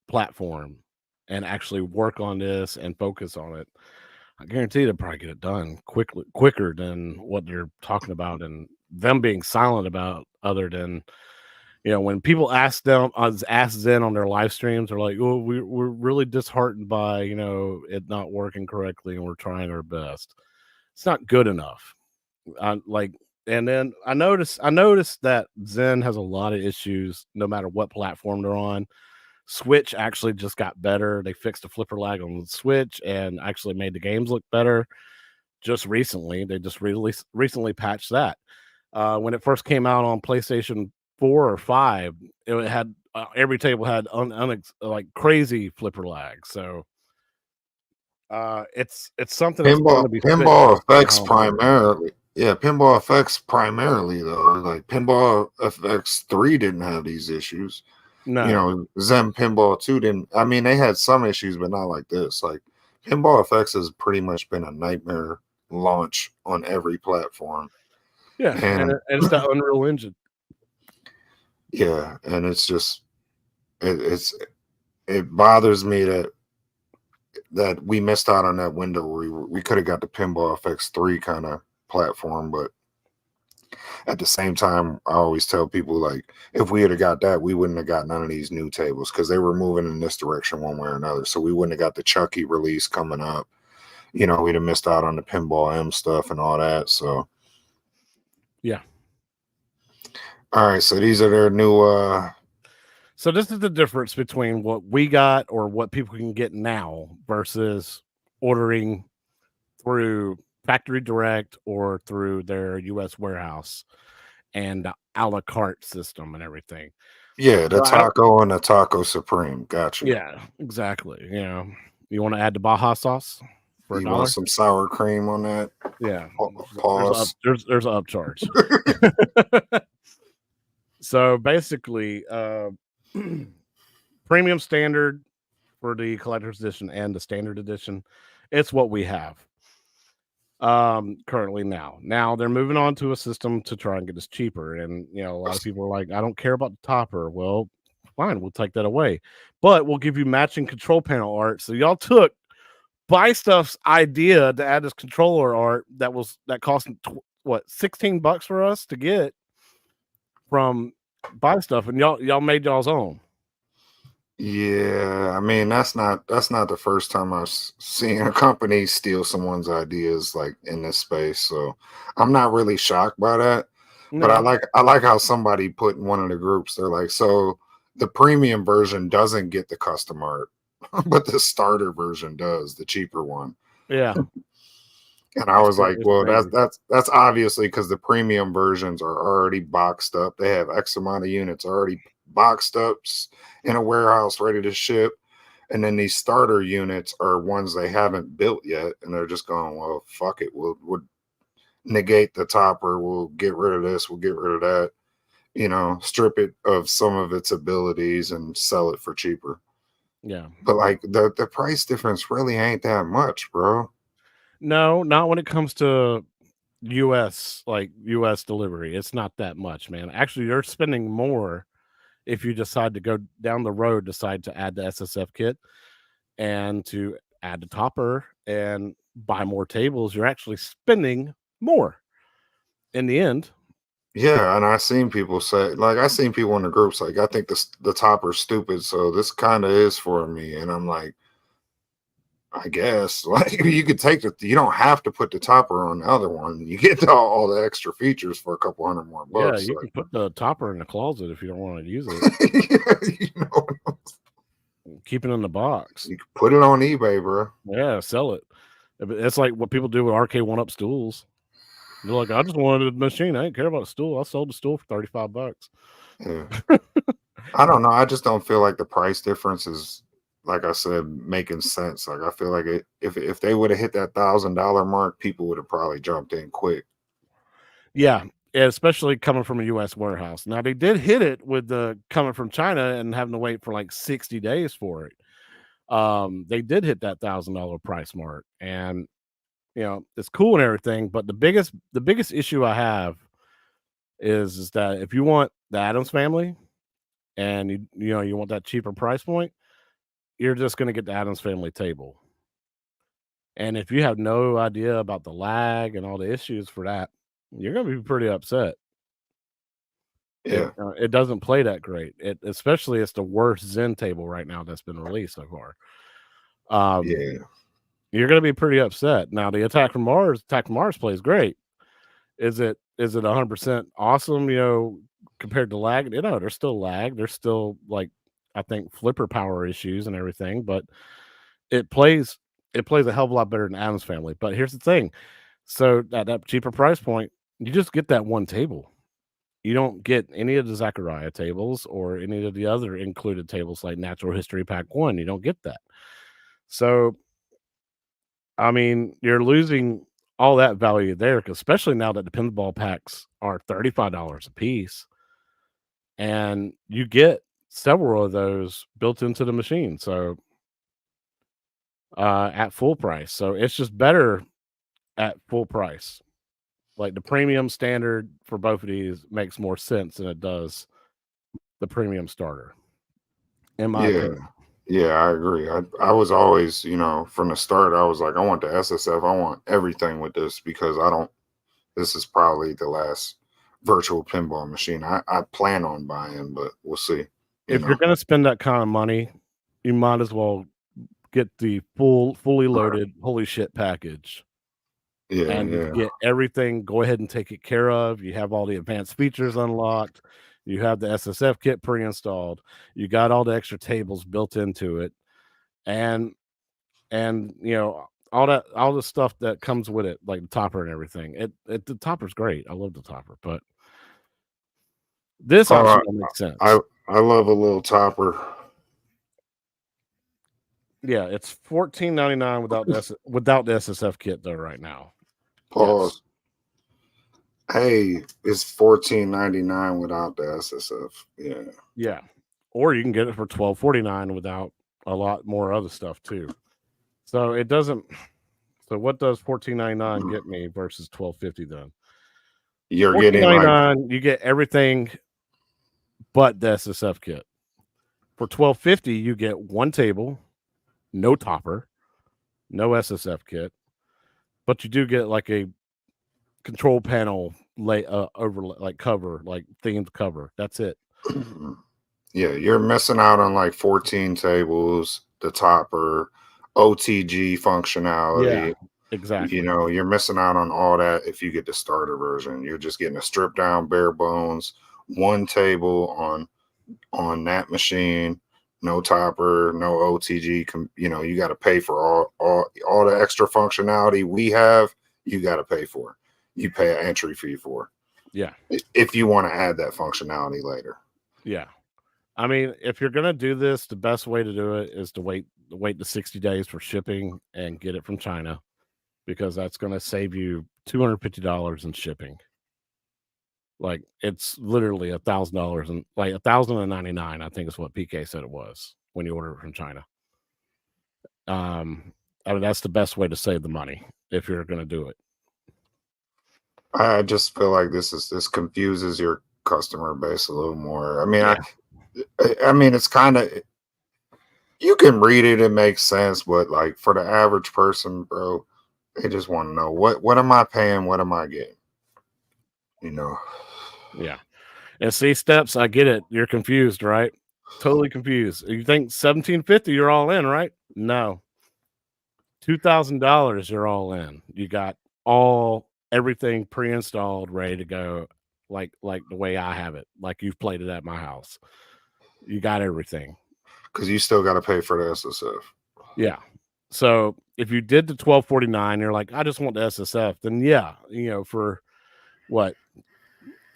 platform, and actually work on this and focus on it, I guarantee they'll probably get it done quicker than what they're talking about and them being silent about. Other than, when people ask Zen on their live streams, they're like, "Oh, we're really disheartened by it not working correctly, and we're trying our best." It's not good enough. Like, and then I noticed that Zen has a lot of issues, no matter what platform they're on. Switch actually just got better. They fixed the flipper lag on the Switch and actually made the games look better just recently. They just recently patched that. When it first came out on PlayStation 4 or 5, it had every table had like crazy flipper lag. So it's something that's going to be fixed Pinball at effects home here. primarily. Yeah, Pinball effects primarily though. Like Pinball FX 3 didn't have these issues. No. Zen Pinball 2 didn't. I mean, they had some issues, but not like this. Like Pinball FX has pretty much been a nightmare launch on every platform. Yeah, and And it's the Unreal Engine. yeah, and it's just it bothers me that we missed out on that window where we could have got the Pinball FX 3 kind of platform. But at the same time, I always tell people, like, if we had got that, we wouldn't have got none of these new tables, because they were moving in this direction one way or another. So we wouldn't have got the Chucky release coming up. We'd have missed out on the Pinball M stuff and all that. So Yeah. all right, so these are their new So this is the difference between what we got or what people can get now versus ordering through factory direct or through their US warehouse and the a la carte system and everything. yeah, the So taco and the taco supreme. Gotcha. yeah, exactly. You want to add the Baja sauce for You want $1? some sour cream on that? Yeah. Pause. There's an upcharge. So basically, premium standard for the collector's edition and the standard edition, it's what we have currently. Now they're moving on to a system to try and get us cheaper, and a lot of people are like, I don't care about the topper. Well, fine, we'll take that away, but we'll give you matching control panel art. So y'all took Buy Stuff's idea to add this controller art that cost what, $16 for us to get from Buy Stuff, and y'all made y'all's own. Yeah, I mean, that's not the first time I've seen a company steal someone's ideas like in this space. So I'm not really shocked by that. But No. I like how somebody put in one of the groups, they're like, so the premium version doesn't get the custom art, but the starter version does, the cheaper one. Yeah. And I was like, It's well, crazy. that's obviously because the premium versions are already boxed up. They have X amount of units already boxed up in a warehouse ready to ship. And then these starter units are ones they haven't built yet. And they're just going, well, fuck it. We'll negate the topper. We'll get rid of this. We'll get rid of that. Strip it of some of its abilities and sell it for cheaper. Yeah. But like the price difference really ain't that much, bro. No, not when it comes to US delivery. It's not that much, man. Actually, you're spending more if you decide to go down the road, decide to add the SSF kit and to add the topper and buy more tables. You're actually spending more in the end. Yeah, and I seen people say, like, I seen people in the groups like, I think the topper's stupid, so this kind of is for me. And I'm like, I guess like you could take you don't have to put the topper on the other one. You get all the extra features for a couple hundred more Yeah, bucks. you Like, can put the topper in the closet if you don't want to use it. yeah, you know, Keep it in the box. you can put it on eBay, bro. Yeah, sell it. It's like what people do with arcade one-up stools. They're like, I just wanted a machine. I didn't care about a stool. I sold the stool for $35. Yeah. I don't know. I just don't feel like the price difference is, like I said, making sense. Like I feel like if they would have hit that $1,000 mark, people would have probably jumped in quick. Yeah, especially coming from a U.S. warehouse. Now they did hit it with the coming from China and having to wait for like 60 days for it. They did hit that $1,000 price mark, and it's cool and everything. But the biggest issue I have is that if you want the Adams family and you want that cheaper price point, you're just going to get the Adams family table. And if you have no idea about the lag and all the issues for that, you're going to be pretty upset. Yeah. It doesn't play that great. Especially it's the worst Zen table right now that's been released so far. Yeah. You're going to be pretty upset. Now the Attack from Mars plays great. Is it 100% awesome? Compared to lag, there's still lag. There's still like I think flipper power issues and everything, but it plays a hell of a lot better than Adams family. But here's the thing: so at that cheaper price point, you just get that one table. You don't get any of the Zachariah tables or any of the other included tables like Natural History Pack 1. You don't get that. So, I mean, you're losing all that value there, especially now that the pinball packs are $35 a piece, and you get several of those built into the machine. So, at full price. So it's just better at full price. Like the premium standard for both of these makes more sense than it does the premium starter, in my Yeah. opinion. Yeah, I agree. I was always, from the start, I was like, I want the SSF. I want everything with this because this is probably the last virtual pinball machine I plan on buying, but we'll see. If you're going to spend that kind of money, you might as well get the fully loaded holy shit package. Yeah, and you get everything. Go ahead and take it care of. You have all the advanced features unlocked. You have the SSF kit pre-installed. You got all the extra tables built into it, and all the stuff that comes with it, like the topper and everything. The topper's great. I love the topper, but this option don't make sense. I love a little topper. Yeah, it's $14.99 without the SSF kit though. Right now, Pause. Yes. Hey, it's $14.99 without the SSF. Yeah. Yeah, or you can get it for $12.49 without a lot more other stuff too. So it doesn't. So what does $14.99 get me versus $12.50 then? You're getting like you get everything but the SSF kit. For $12.50, you get one table, no topper, no SSF kit, but you do get like a control panel overlay, like cover, like themed cover. That's it. Yeah, you're missing out on like 14 tables, the topper, OTG functionality. Yeah, exactly. You're missing out on all that if you get the starter version. You're just getting a stripped down bare bones, one table on that machine, no topper, no OTG. You got to pay for all the extra functionality we have. You got to pay for. You pay an entry fee for. Yeah, if you want to add that functionality later. Yeah. I mean, if you're gonna do this, the best way to do it is to wait the 60 days for shipping and get it from China, because that's gonna save you $250 in shipping. Like it's literally $1,000 and like $1,099, I think is what PK said it was when you order it from China. I mean that's the best way to save the money if you're gonna do it. I just feel like this confuses your customer base a little more. I mean, Yeah. I mean, it's kind of, you can read it, it makes sense, but like for the average person, bro, they just want to know what am I paying, what am I getting? Yeah. And see, Steps, I get it. You're confused, right? Totally confused. You think 1750, you're all in, right? No. $2,000, you're all in. You got everything pre-installed, ready to go, like the way I have it, like you've played it at my house. You got everything. Because you still got to pay for the SSF. Yeah. So if you did the $1,249, you're like, I just want the SSF, then yeah, for what,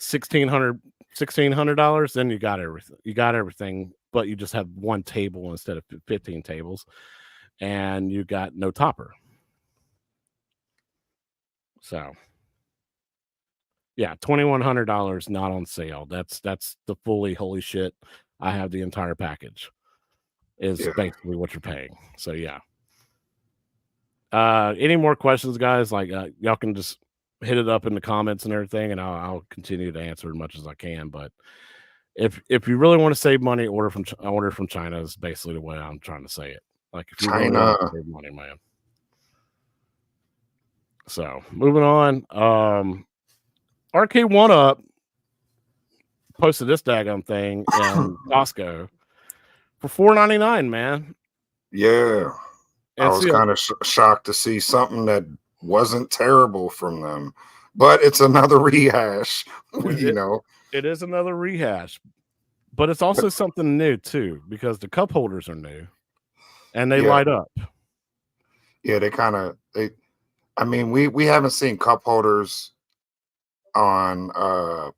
$1,600, then you got everything. You got everything, but you just have one table instead of 15 tables, and you got no topper. So yeah, $2,100 not on sale. That's the fully holy shit. I have the entire package. Is basically what you're paying. So yeah. Any more questions, guys? Like y'all can just hit it up in the comments and everything, and I'll continue to answer as much as I can. But if you really want to save money, order from China is basically the way I'm trying to say it. Like if you really want to save money, man. So moving on. Arcade One Up posted this daggone thing in Costco for $4.99, man. Yeah. And I was kind of shocked to see something that wasn't terrible from them, but it's another rehash. It is another rehash, but it's also something new too, because the cup holders are new and they light up. Yeah, I mean, we haven't seen cup holders on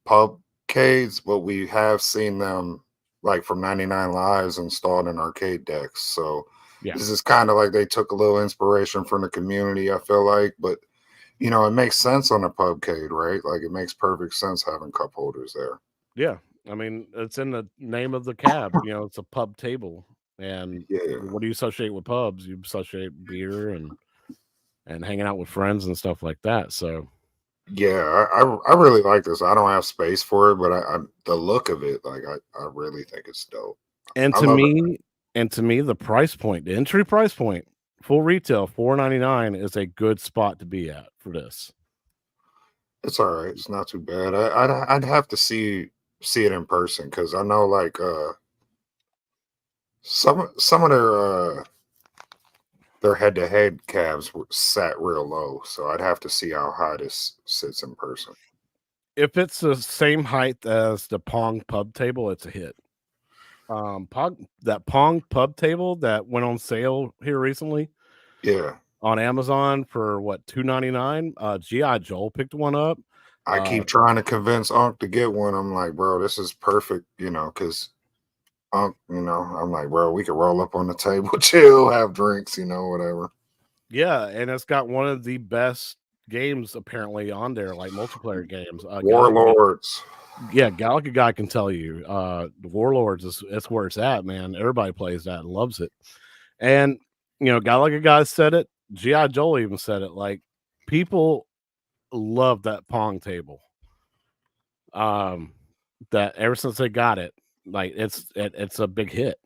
pubcades, but we have seen them like from 99 Lives installed in arcade decks. So this is kind of like they took a little inspiration from the community, I feel like, but it makes sense on a pubcade, right? Like it makes perfect sense having cup holders there. Yeah. I mean, it's in the name of the cab, it's a pub table. And what do you associate with pubs? You associate beer and hanging out with friends and stuff like that. So yeah, I really like this. I don't have space for it, but I the look of it, like I really think it's dope. And to me, the price point, the entry price point, full retail, $4.99 is a good spot to be at for this. It's all right. It's not too bad. I'd have to see it in person, because I know like some of their head-to-head cabs were sat real low, so I'd have to see how high this sits in person. If it's the same height as the Pong pub table, it's a hit. That Pong pub table that went on sale here recently, on Amazon for what, $2.99. G.I. Joel picked one up. I keep trying to convince Unc to get one. I'm like, bro, this is perfect, because Unc, I'm like, bro, we could roll up on the table, chill, have drinks, whatever. Yeah, and it's got one of the best games apparently on there, like multiplayer games. Warlords. Galaga Guy can tell you, the Warlords that's where it's at, man. Everybody plays that and loves it. And Galaga Guy said it, G.I. Joel even said it, like people love that Pong table. That ever since they got it, like it's a big hit.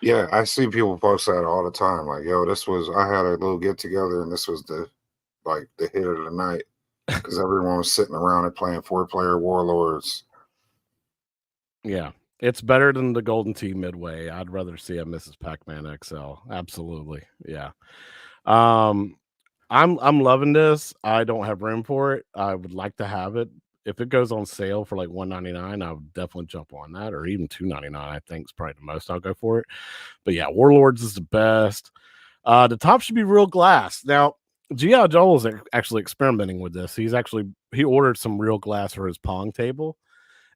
Yeah, I see people post that all the time. Like, yo, I had a little get together and this was the hit of the night, because everyone was sitting around and playing 4-player Warlords. Yeah, it's better than the Golden Tee Midway. I'd rather see a Mrs. Pac-Man XL. Absolutely. Yeah. I'm loving this. I don't have room for it. I would like to have it. If it goes on sale for like $1.99, I would definitely jump on that, or even $2.99. I think is probably the most I'll go for it. But yeah, Warlords is the best. The top should be real glass. Now, G.I. Joel is actually experimenting with this. He ordered some real glass for his Pong table,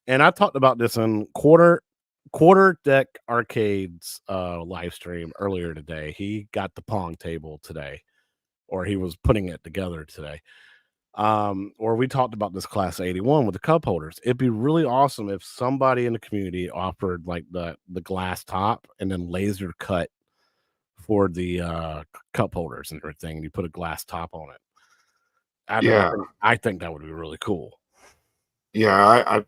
and I talked about this in quarter deck arcades live stream earlier today. He got the Pong table today, or he was putting it together today. Or we talked about this class 81 with the cup holders. It'd be really awesome if somebody in the community offered like the glass top and then laser cut for the cup holders and everything. You put a glass top on it. I think that would be really cool. Yeah,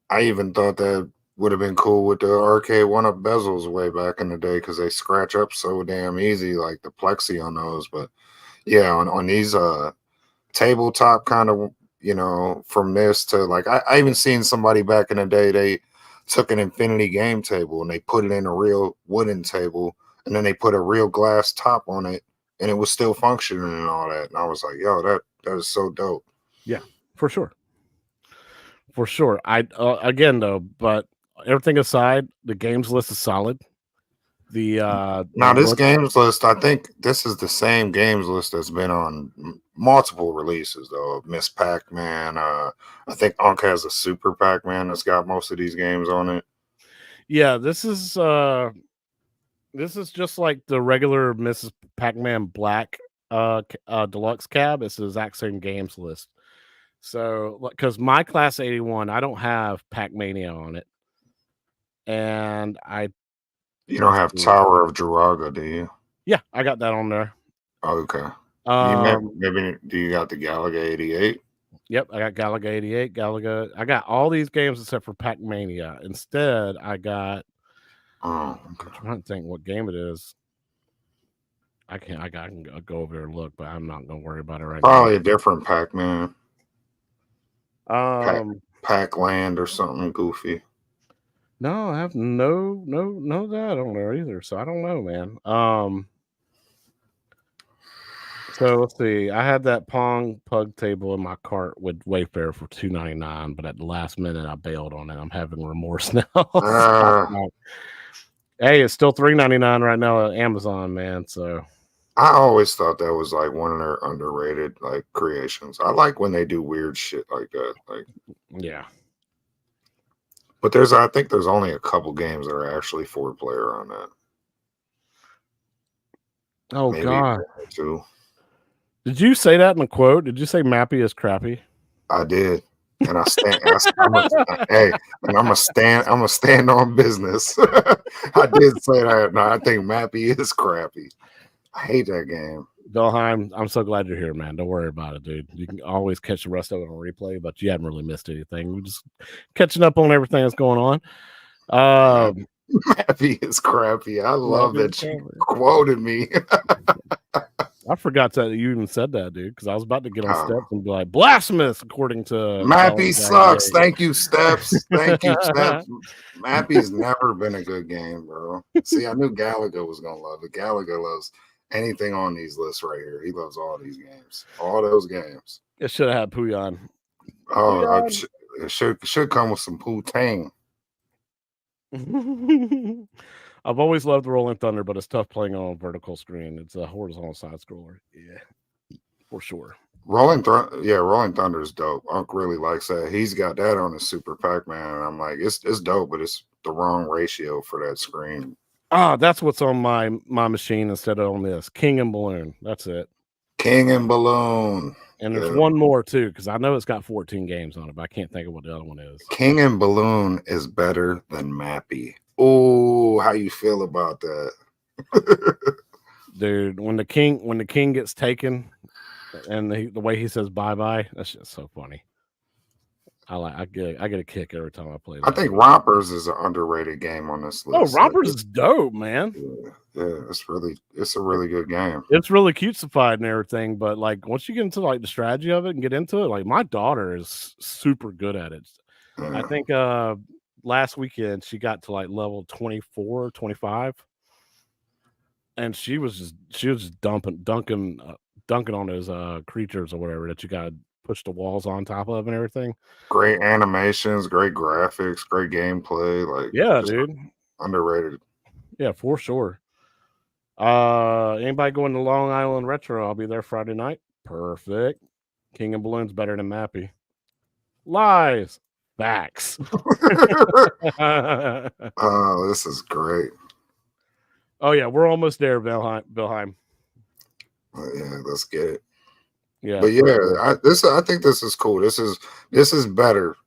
I even thought that would have been cool with the Arcade One Up bezels way back in the day, because they scratch up so damn easy, like the plexi on those. But yeah, on these tabletop kind of, from this to like, I even seen somebody back in the day, they took an infinity game table and they put it in a real wooden table, and then they put a real glass top on it, and it was still functioning and all that. And I was like, yo, that is so dope. Yeah, for sure. For sure. I again though, but everything aside, the games list is solid. Now this games list, I think this is the same games list that's been on multiple releases though. Miss Pac-Man, I think Unc has a Super Pac-Man that's got most of these games on it. Yeah, this is just like the regular Mrs. Pac-Man Black deluxe cab. It's the exact same games list. So, because my class 81, I don't have Pac-Mania on it, and you don't have Tower of Jiraga, do you? Yeah, I got that on there. Okay. Maybe do you got the Galaga 88? Yep, I got Galaga 88, Galaga. I got all these games except for Pac-Mania. Instead, I got. Oh, okay. I'm trying to think what game it is. I can go over there and look, but I'm not gonna worry about it right now. Probably a different Pac-Man. Pac-Land or something goofy. No, I have no that on there either. So I don't know, man. So let's see. I had that Pong pug table in my cart with Wayfair for $2.99, but at the last minute I bailed on it. I'm having remorse now. Hey, it's still $3.99 right now at Amazon, man. So I always thought that was like one of their underrated like creations. I like when they do weird shit like that. Like, yeah. But I think there's only a couple games that are actually 4-player on that. Oh, maybe God. 2. Did you say that in the quote? Did you say Mappy is crappy? I did. And I stand. I'm gonna stand on business. I did say that. No, I think Mappy is crappy. I hate that game. Belheim, I'm so glad you're here, man. Don't worry about it, dude. You can always catch the rest of it on replay, but you haven't really missed anything. We're just catching up on everything that's going on. Mappy is crappy. I love that you quoted me. I forgot that you even said that, dude, because I was about to get on Steps and be like, blasphemous, according to Mappy sucks. Thank you, Steps. Thank you, Steps. Mappy's never been a good game, bro. See, I knew Galaga was going to love it. Galaga loves anything on these lists right here. He loves all these games. All those games. It should have had Puyon. Oh, it should come with some Poo-Tang. I've always loved Rolling Thunder, but it's tough playing on a vertical screen. It's a horizontal side scroller. Yeah, for sure. Rolling Thunder is dope. Unc really likes that. He's got that on his Super Pac-Man, and I'm like, it's dope, but it's the wrong ratio for that screen. That's what's on my machine instead of on this. King and Balloon. That's it. King and Balloon. And there's one more too, because I know it's got 14 games on it, but I can't think of what the other one is. King and Balloon is better than Mappy. Oh, how you feel about that? Dude, when the king gets taken and the way he says bye-bye, that's just so funny. I get a kick every time I play that. I think Rompers is an underrated game on this list. Oh, Rompers is dope, man. Yeah, it's a really good game. It's really cutesified and everything, but like once you get into like the strategy of it and get into it, like my daughter is super good at it. Yeah. I think last weekend she got to like level 24, 25. And she was just dunking on those creatures or whatever that you got to push the walls on top of and everything. Great animations, great graphics, great gameplay. Like, yeah, dude, underrated. Yeah, for sure. Anybody going to Long Island Retro? I'll be there Friday night. Perfect. King and Balloon's better than Mappy. Lies. Facts. Oh, this is great. Oh yeah, we're almost there, Belheim. Yeah, let's get it. Yeah, but yeah, I think this is cool. This is better.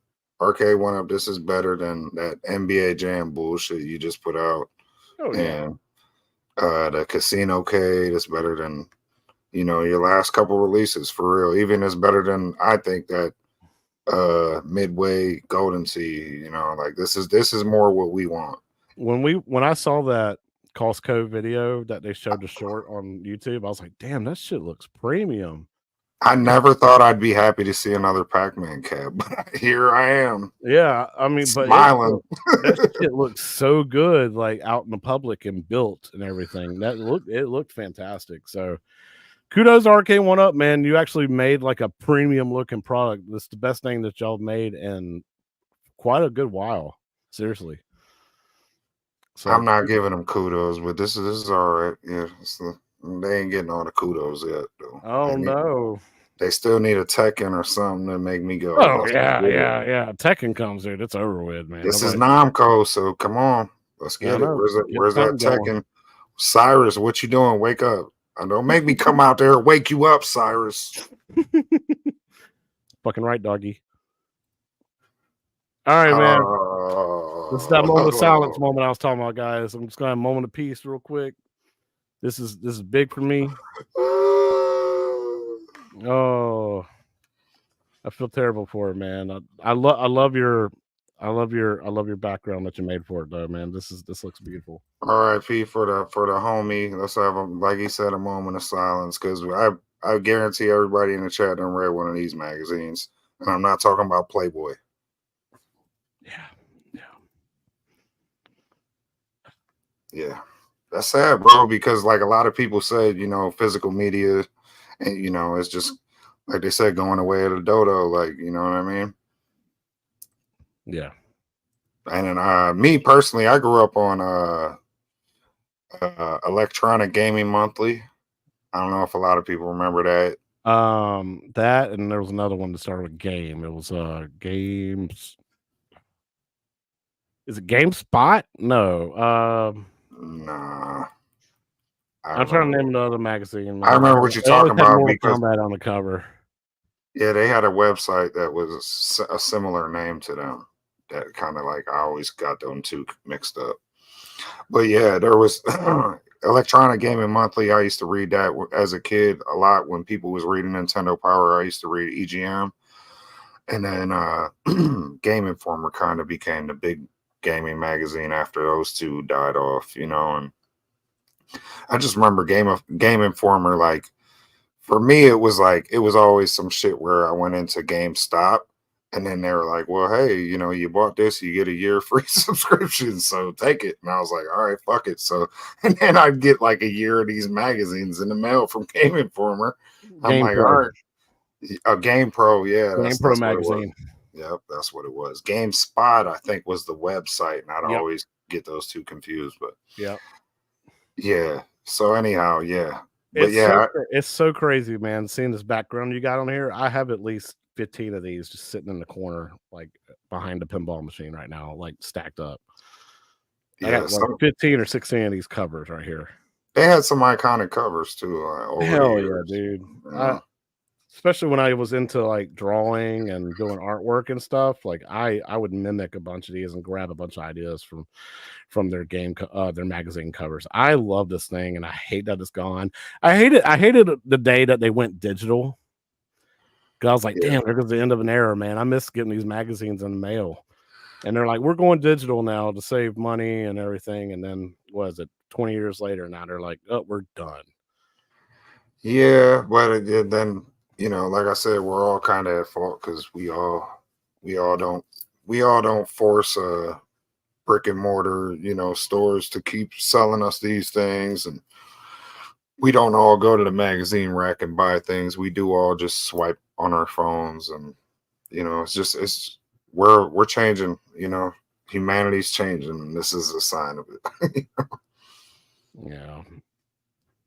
Arcade 1-Up. This is better than that NBA Jam bullshit you just put out. Oh yeah. And the Casino Cade is better than your last couple releases for real. Even it's better than I think that Midway Golden Sea. Like this is more what we want. When I saw that Costco video that they showed the short on YouTube, I was like, damn, that shit looks premium. I never thought I'd be happy to see another Pac-Man cab, but here I am. Yeah, I mean, but smiling. that shit looks so good, like out in the public and built and everything. It looked fantastic. So kudos to Arcade One Up, man. You actually made like a premium looking product. That's the best thing that y'all made in quite a good while. Seriously. So I'm not giving them kudos, but this is all right. Yeah, they ain't getting all the kudos yet, though. oh no. They still need a Tekken or something to make me go. Oh yeah. Tekken comes, dude. It's over with, man. This is Namco, so come on, let's get it. Where's that Tekken? Cyrus, what you doing? Wake up! Don't make me come out there and wake you up, Cyrus. Fucking right, doggy. All right, man. This is that moment of silence moment I was talking about, guys. I'm just gonna have a moment of peace real quick. This is big for me. Oh, I feel terrible for it, man. I love your background that you made for it, though, man. This looks beautiful. R.I.P. for the homie. Let's have like he said, a moment of silence, because I guarantee everybody in the chat done read one of these magazines, and I'm not talking about Playboy. Yeah, that's sad, bro, because like a lot of people said, physical media, and it's just like they said, going away at a dodo, like, you know what I mean? Yeah. And then me personally, I grew up on Electronic Gaming Monthly. I don't know if a lot of people remember that. That, and there was another one that started with game. It was games. Is it GameSpot? No. Nah. I'm trying to name another magazine. Man. I remember what you're talking about because Kombat on the cover. Yeah, they had a website that was a similar name to them. That kind of like I always got them two mixed up. But yeah, there was Electronic Gaming Monthly. I used to read that as a kid a lot when people was reading Nintendo Power. I used to read EGM, and then Game Informer kind of became the big gaming magazine after those two died off, and I just remember Game Informer, like for me it was always some shit where I went into GameStop and then they were like, well, hey, you bought this, you get a year free subscription, so take it. And I was like, all right, fuck it. So and then I'd get like a year of these magazines in the mail from Game Informer. I'm like, all right, a Game Pro, yeah, Game Pro magazine. Yep, that's what it was. GameSpot, I think, was the website, and I'd always get those two confused. But yeah. So anyhow, yeah. But it's so crazy, man. Seeing this background you got on here, I have at least 15 of these just sitting in the corner, like behind a pinball machine right now, like stacked up. I got like 15 or 16 of these covers right here. They had some iconic covers too. Hell yeah, dude. Especially when I was into like drawing and doing artwork and stuff, like I would mimic a bunch of these and grab a bunch of ideas from their their magazine covers. I love this thing, and I hate that it's gone. I hated the day that they went digital. Cause I was like, damn, there goes the end of an era, man. I miss getting these magazines in the mail. And they're like, we're going digital now to save money and everything. And then what is it, 20 years later now they're like, oh, we're done. Yeah, but then like I said, we're all kind of at fault because we all don't force brick and mortar stores to keep selling us these things, and we don't all go to the magazine rack and buy things. We do all just swipe on our phones, and we're changing. Humanity's changing, and this is a sign of it.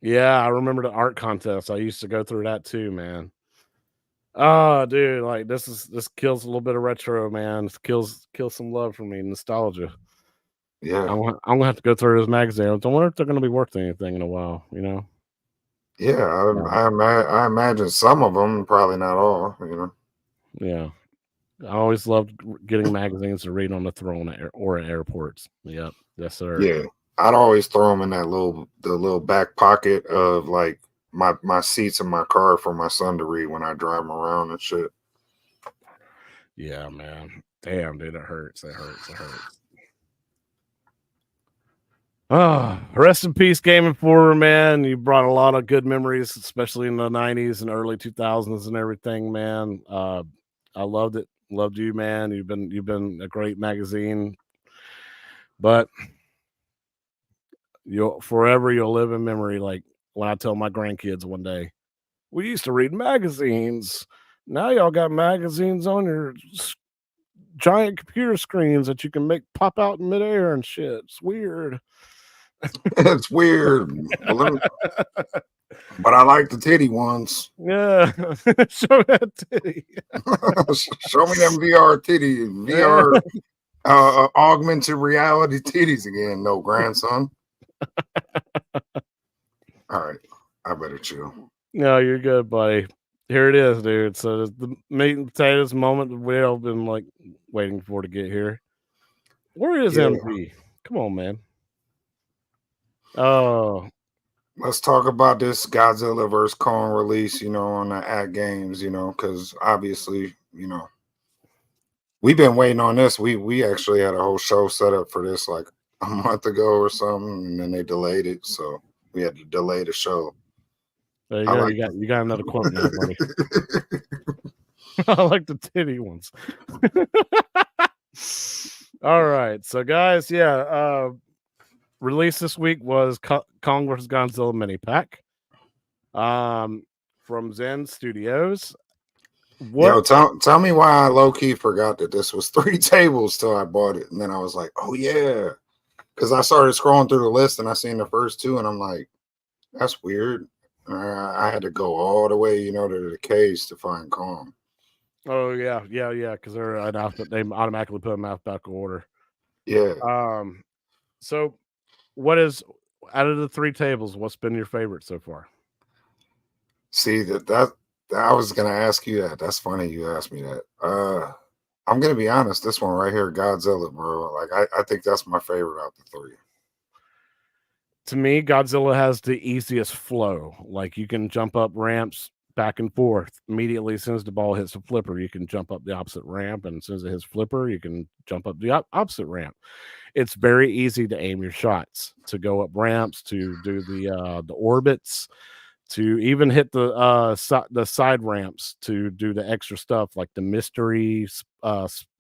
Yeah, I remember the art contest. I used to go through that too, man. Oh, dude, like this kills a little bit of retro, man. This kills some love for me, nostalgia. Yeah, I'm gonna have to go through this magazine. I wonder if they're gonna be worth anything in a while, Yeah, I imagine some of them, probably not all. Yeah, I always loved getting magazines to read on the throne or at airports. Yep, yes sir. Yeah, I'd always throw them in the little back pocket of like my seats in my car for my son to read when I drive him around and shit. Yeah, man. Damn, dude, it hurts. It hurts. Rest in peace, Game Informer, man. You brought a lot of good memories, especially in the 90s and early 2000s and everything, man. I loved it. Loved you, man. You've been a great magazine, but you'll live in memory. Like when I tell my grandkids one day, we used to read magazines. Now y'all got magazines on your giant computer screens that you can make pop out in midair and shit. It's weird. It's weird. But I like the titty ones. Yeah, show that titty. Show me them VR titty, VR augmented reality titties again, no grandson. All right, I better chill. No, you're good, buddy. Here it is, dude. So the meat and potatoes moment we've all been like waiting for to get here. Where is MV? Come on, man. Oh, let's talk about this Godzilla vs. Kong release, on the Atgames, because obviously, we've been waiting on this. We actually had a whole show set up for this like a month ago or something, and then they delayed it, so we had to delay the show. there you go. You got another quote now, buddy. I like the titty ones. All right, so guys, yeah, release this week was Kong vs. Godzilla mini pack, from Zen Studios. Yo, tell me why I low key forgot that this was 3 tables till I bought it, and then I was like, oh yeah, because I started scrolling through the list and I seen the first 2, and I'm like, that's weird. I had to go all the way, to the case to find Kong. Oh yeah, because they're an alphabet. They automatically put them in alphabetical order. Yeah. So what is out of the 3 tables? What's been your favorite so far? See that I was gonna ask you that. That's funny you asked me that. I'm gonna be honest. This one right here, Godzilla, bro. Like I think that's my favorite out the 3. To me, Godzilla has the easiest flow. Like you can jump up ramps back and forth immediately as soon as the ball hits the flipper. You can jump up the opposite ramp, and as soon as it hits flipper, you can jump up the opposite ramp. It's very easy to aim your shots, to go up ramps, to do the orbits, to even hit the side ramps, to do the extra stuff like the mystery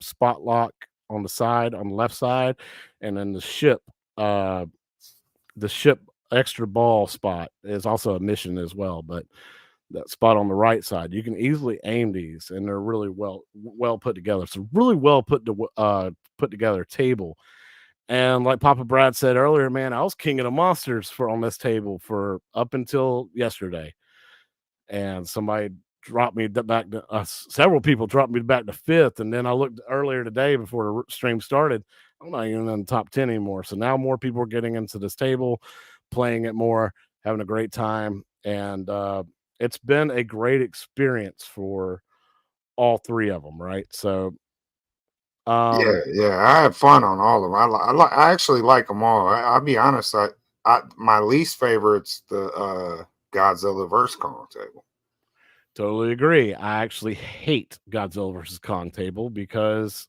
spot lock on the side, on the left side, and then the ship extra ball spot is also a mission as well. But that spot on the right side, you can easily aim these, and they're really well put together. It's a really well put together table. And like Papa Brad said earlier, man, I was king of the monsters on this table for up until yesterday, and somebody dropped me back to several people dropped me back to 5th, and then I looked earlier today before the stream started. I'm not even in the top 10 anymore. So now more people are getting into this table, playing it more, having a great time, and it's been a great experience for all 3 of them, right? So Yeah, I had fun on all of them. I actually like them all. I'll be honest. My least favorite's the Godzilla vs. Kong table. totally agree. I actually hate Godzilla vs. Kong table because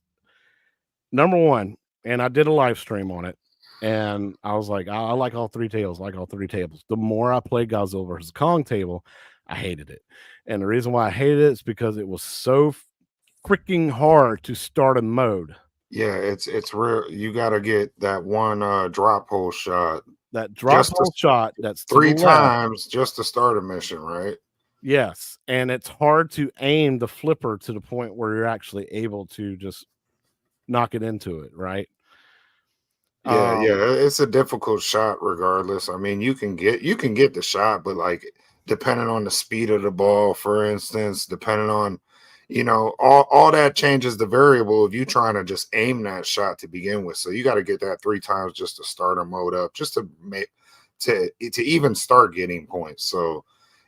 number one, and I did a live stream on it, and I was like, I like all 3 tables, The more I played Godzilla vs. Kong table, I hated it. And the reason why I hated it is because it was so freaking hard to start a mode. Yeah, it's real. You got to get that one drop hole shot. That drop hole shot that's 3 times just to start a mission, right? Yes, and it's hard to aim the flipper to the point where you're actually able to just knock it into it, right? Yeah, it's a difficult shot regardless. I mean, you can get the shot, but like depending on the speed of the ball, for instance, depending on all that changes the variable of you trying to just aim that shot to begin with. So you got to get that 3 times just to start a mode up, just to make to even start getting points. So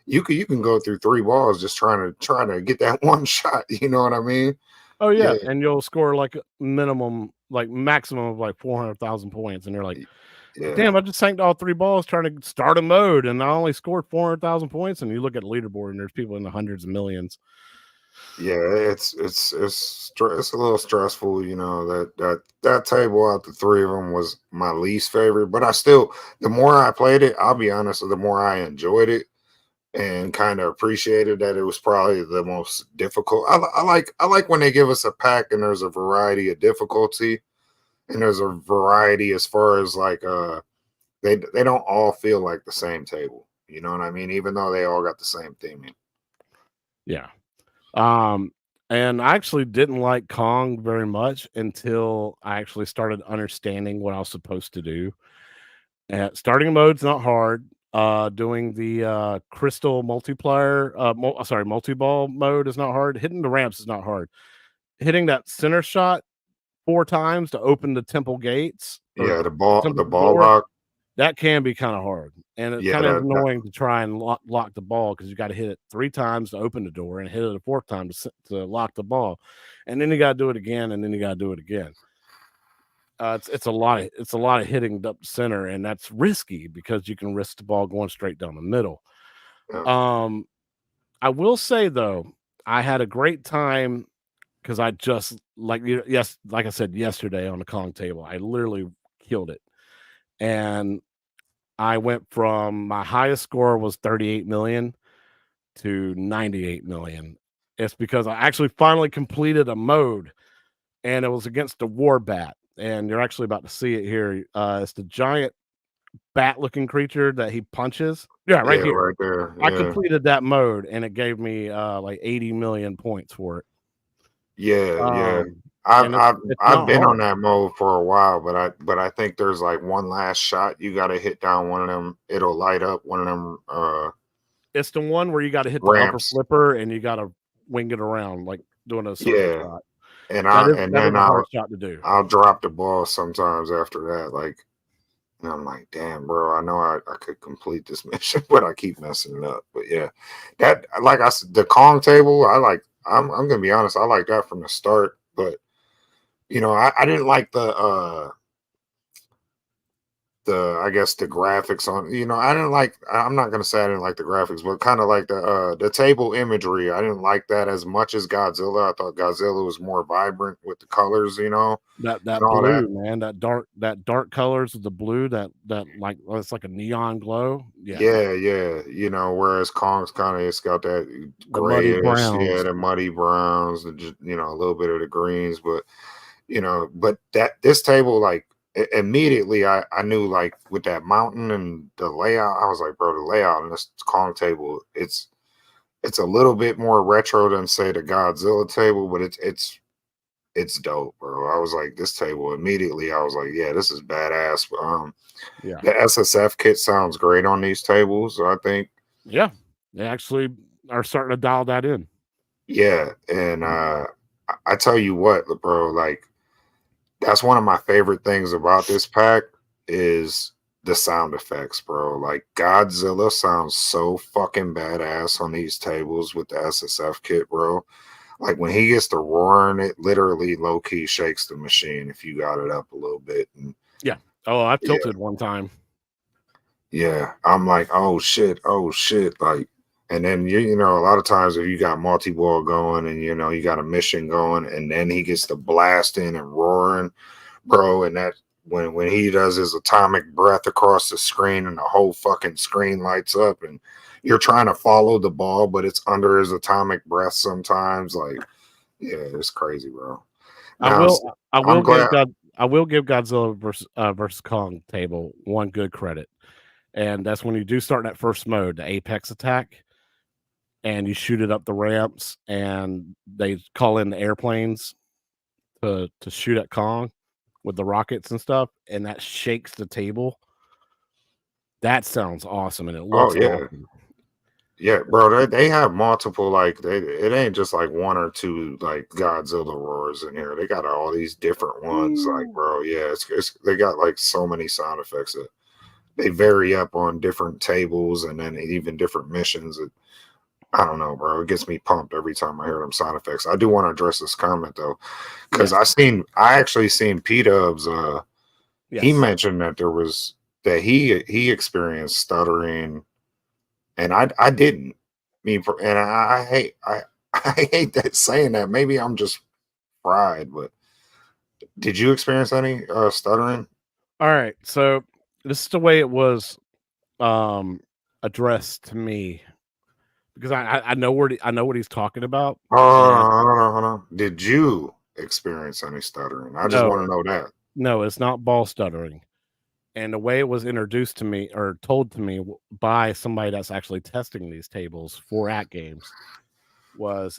you can go through 3 balls just trying to get that one shot. You know what I mean? Oh yeah, and you'll score like maximum of like 400,000 points, and you're like, damn, I just tanked all 3 balls trying to start a mode, and I only scored 400,000 points. And you look at the leaderboard, and there's people in the hundreds of millions. Yeah, it's a little stressful, you know, that table out the three of them was my least favorite, but I still, the more I played it, I'll be honest, the more I enjoyed it and kind of appreciated that it was probably the most difficult. I like when they give us a pack and there's a variety of difficulty and there's a variety as far as like they don't all feel like the same table. You know what I mean? Even though they all got the same theming. Yeah. Um, and I actually didn't like Kong very much until I actually started understanding what I was supposed to do. And starting mode's not hard. Doing the crystal multiplier, multi-ball mode is not hard. Hitting the ramps is not hard. Hitting that center shot 4 times to open the temple gates or Yeah, the the temple ball door, lock. that can be kind of hard. And it Yeah, kind of that annoying to try and lock the ball because you got to hit it 3 times to open the door and hit it a 4th time to lock the ball. And then you got to do it again, and then you got to do it again. It's a lot of hitting up center, and that's risky because you can risk the ball going straight down the middle. yeah, Um, I will say though, I had a great time because I just like I said yesterday on the Kong table, I literally killed it. And I went from my highest score was 38 million to 98 million. It's because I actually finally completed a mode and it was against a war bat. And you're actually about to see it here. It's the giant bat looking creature that he punches. Yeah, right yeah, here. right there. I Yeah, completed that mode and it gave me like 80 million points for it. yeah, yeah. Um, I've and I've it's I've not been on hard. that mode for a while, but I think there's like one last shot you got to hit down one of them. It'll light up one of them It's the one where you got to hit the upper ramps. flipper and you got to wing it around like doing a circle Yeah, shot. and That I is and that is then a hard shot to do. I'll drop the ball sometimes after that. Like, and I'm like, damn, bro, I know I could complete this mission, but I keep messing it up. But yeah, that like I said, the Kong table, I like. I'm gonna be honest, I like that from the start, but you know, I didn't like the I guess the graphics on, you know, I didn't like, I'm not gonna say I didn't like the graphics, but kind of like the table imagery. I didn't like that as much as Godzilla. I thought Godzilla was more vibrant with the colors, you know, That and all that. blue, man, that dark colors of the blue, that like it's like a neon glow. Yeah, Yeah, yeah, you know, whereas Kong's kind of, it's got that the muddy grayish, yeah, browns. the muddy browns, and just, you know, a little bit of the greens, but you know, but that this table, like immediately, I knew like with that mountain and the layout, I was like, bro, the layout on this Kong table, it's a little bit more retro than say the Godzilla table, but it's dope, bro. I was like, this table immediately, I was like, yeah, this is badass. Yeah, The SSF kit sounds great on these tables, I think. yeah, they actually are starting to dial that in. Yeah, and I tell you what, bro, like that's one of my favorite things about this pack is the sound effects, bro. Like Godzilla sounds so fucking badass on these tables with the SSF kit, bro. Like when he gets to roaring, it literally low key shakes the machine if you got it up a little bit. And Yeah. Oh, I've yeah, tilted one time. yeah, I'm like, oh shit, like, and then you know, a lot of times if you got multi-ball going and you know you got a mission going, and then he gets to blasting and roaring, bro, and that when he does his atomic breath across the screen and the whole fucking screen lights up, and you're trying to follow the ball, but it's under his atomic breath sometimes, like, yeah, it's crazy, bro. Now I'm glad. I will give Godzilla versus Kong table one good credit, and that's when you do start that first mode, the Apex attack, and you shoot it up the ramps, and they call in the airplanes to shoot at Kong with the rockets and stuff, and that shakes the table. That sounds awesome, and it Oh looks yeah, awesome. yeah, bro. They have multiple, like it ain't just like one or two like Godzilla roars in here. They got all these different ones, like, bro. Yeah, it's they got like so many sound effects that they vary up on different tables and then even different missions. I don't know, bro. It gets me pumped every time I hear them sound effects. I do want to address this comment though, because Yes, I actually seen P Dubs. He yes. mentioned that there was that he experienced stuttering, and I didn't. And I hate I hate that saying that. Maybe I'm just fried, but did you experience any stuttering? All right, so this is the way it was um addressed to me because I know I know what he's talking about. Hold And on, hold on, hold on. Did you experience any stuttering? I just want no, to know that. no, it's not ball stuttering. And the way it was introduced to me or told to me by somebody that's actually testing these tables for at games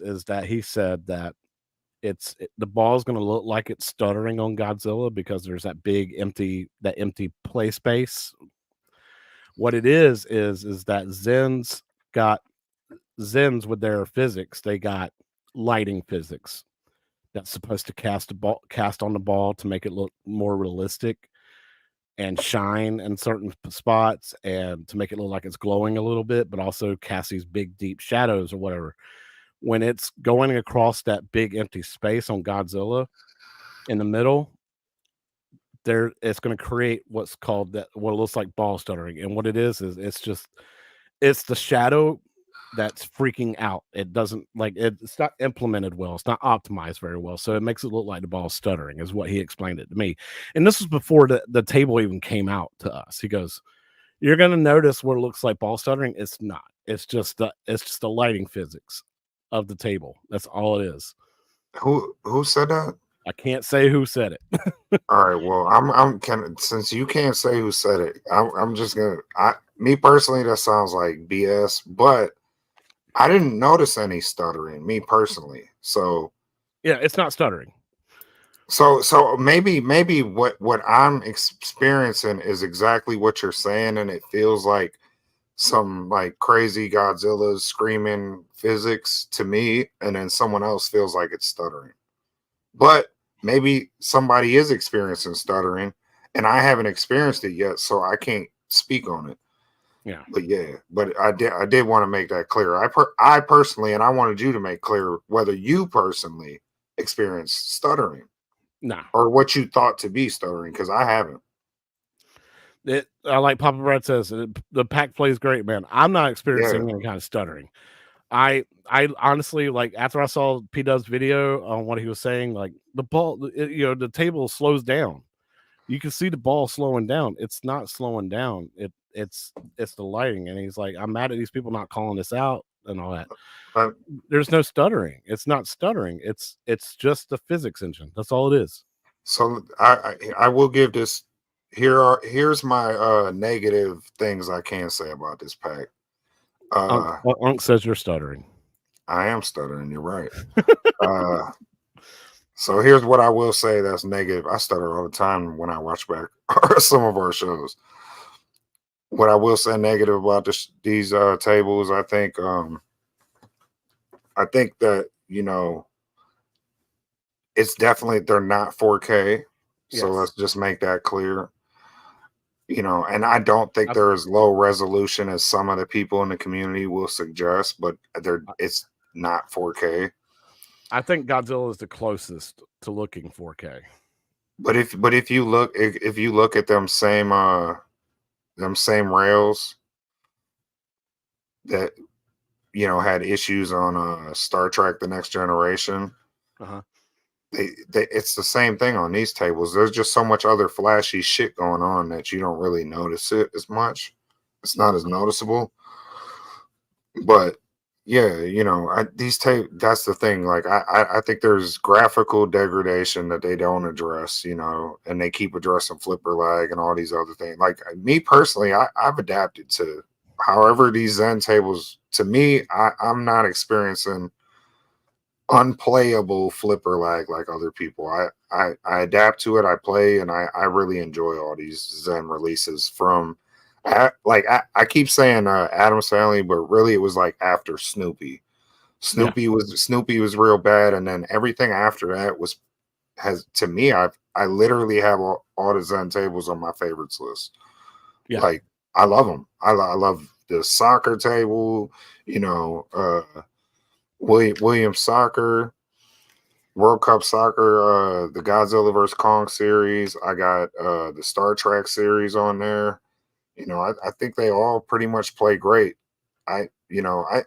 is that he said that the ball is going to look like it's stuttering on Godzilla because there's that big empty play space. What it is that got Zens with their physics, they got lighting physics that's supposed to cast on the ball to make it look more realistic and shine in certain spots and to make it look like it's glowing a little bit, but also cast these big deep shadows or whatever. When it's going across that big empty space on Godzilla in the middle, there it's going to create what's called that what looks like ball stuttering. And what it is it's the shadow that's freaking out. It doesn't like it's not implemented well. It's not optimized very well. So it makes it look like the ball's stuttering, is what he explained it to me. And this was before the table even came out to us. He goes, "You're gonna notice what it looks like ball stuttering. It's not. It's just the lighting physics of the table. That's all it is." Who said that? I can't say who said it. All right, well, I'm can since you can't say who said it, I'm just gonna me personally that sounds like BS, but I didn't notice any stuttering, me personally. So Yeah, it's not stuttering. so maybe what I'm experiencing is exactly what you're saying, and it feels like some like crazy Godzilla screaming physics to me, and then someone else feels like it's stuttering. But maybe somebody is experiencing stuttering and I haven't experienced it yet, so I can't speak on it. Yeah. But yeah, but I did want to make that clear. I personally, and I wanted you to make clear whether you personally experienced stuttering Nah. or what you thought to be stuttering, because I haven't. I like Papa Brad says, the pack plays great, man. I'm not Yeah. experiencing any kind of stuttering. I honestly like after I saw P Dub's video on what he was saying, like the ball, the table slows down. You can see the ball slowing down. It's not slowing down. It's the lighting, and he's like, I'm mad at these people not calling this out and all that. Uh, There's no stuttering. It's not stuttering. It's just the physics engine. That's all it is. so I will give this. Here's my negative things I can say about this pack. Uh, Unc says you're stuttering. I am stuttering. You're right. Uh, so here's what I will say that's negative. I stutter all the time when I watch back some of our shows. What I will say negative about these tables, I think that it's definitely they're not 4K. So Yes. let's just make that clear. And I don't think I, they're as low resolution as some of the people in the community will suggest, but it's not 4K. I think Godzilla is the closest to looking 4K. But if you look at them same rails that had issues on Star Trek: The Next Generation, Uh-huh. it's the same thing on these tables. There's just so much other flashy shit going on that you don't really notice it as much. It's not as noticeable. But yeah, these tape. That's the thing. Like I think there's graphical degradation that they don't address. And they keep addressing flipper lag and all these other things. Like me personally, I've adapted to however these Zen tables. To me, I'm not experiencing unplayable flipper lag like other people. I adapt to it. I play, and I really enjoy all these Zen releases from. I keep saying Adam's Family, but really it was like after Snoopy. Yeah. Snoopy was real bad, and then everything after that has to me. I literally have all the Zen tables on my favorites list. Yeah. Like I love them. I love the soccer table. William Soccer, World Cup Soccer, the Godzilla vs Kong series. I got the Star Trek series on there. I think they all pretty much play great. I you know I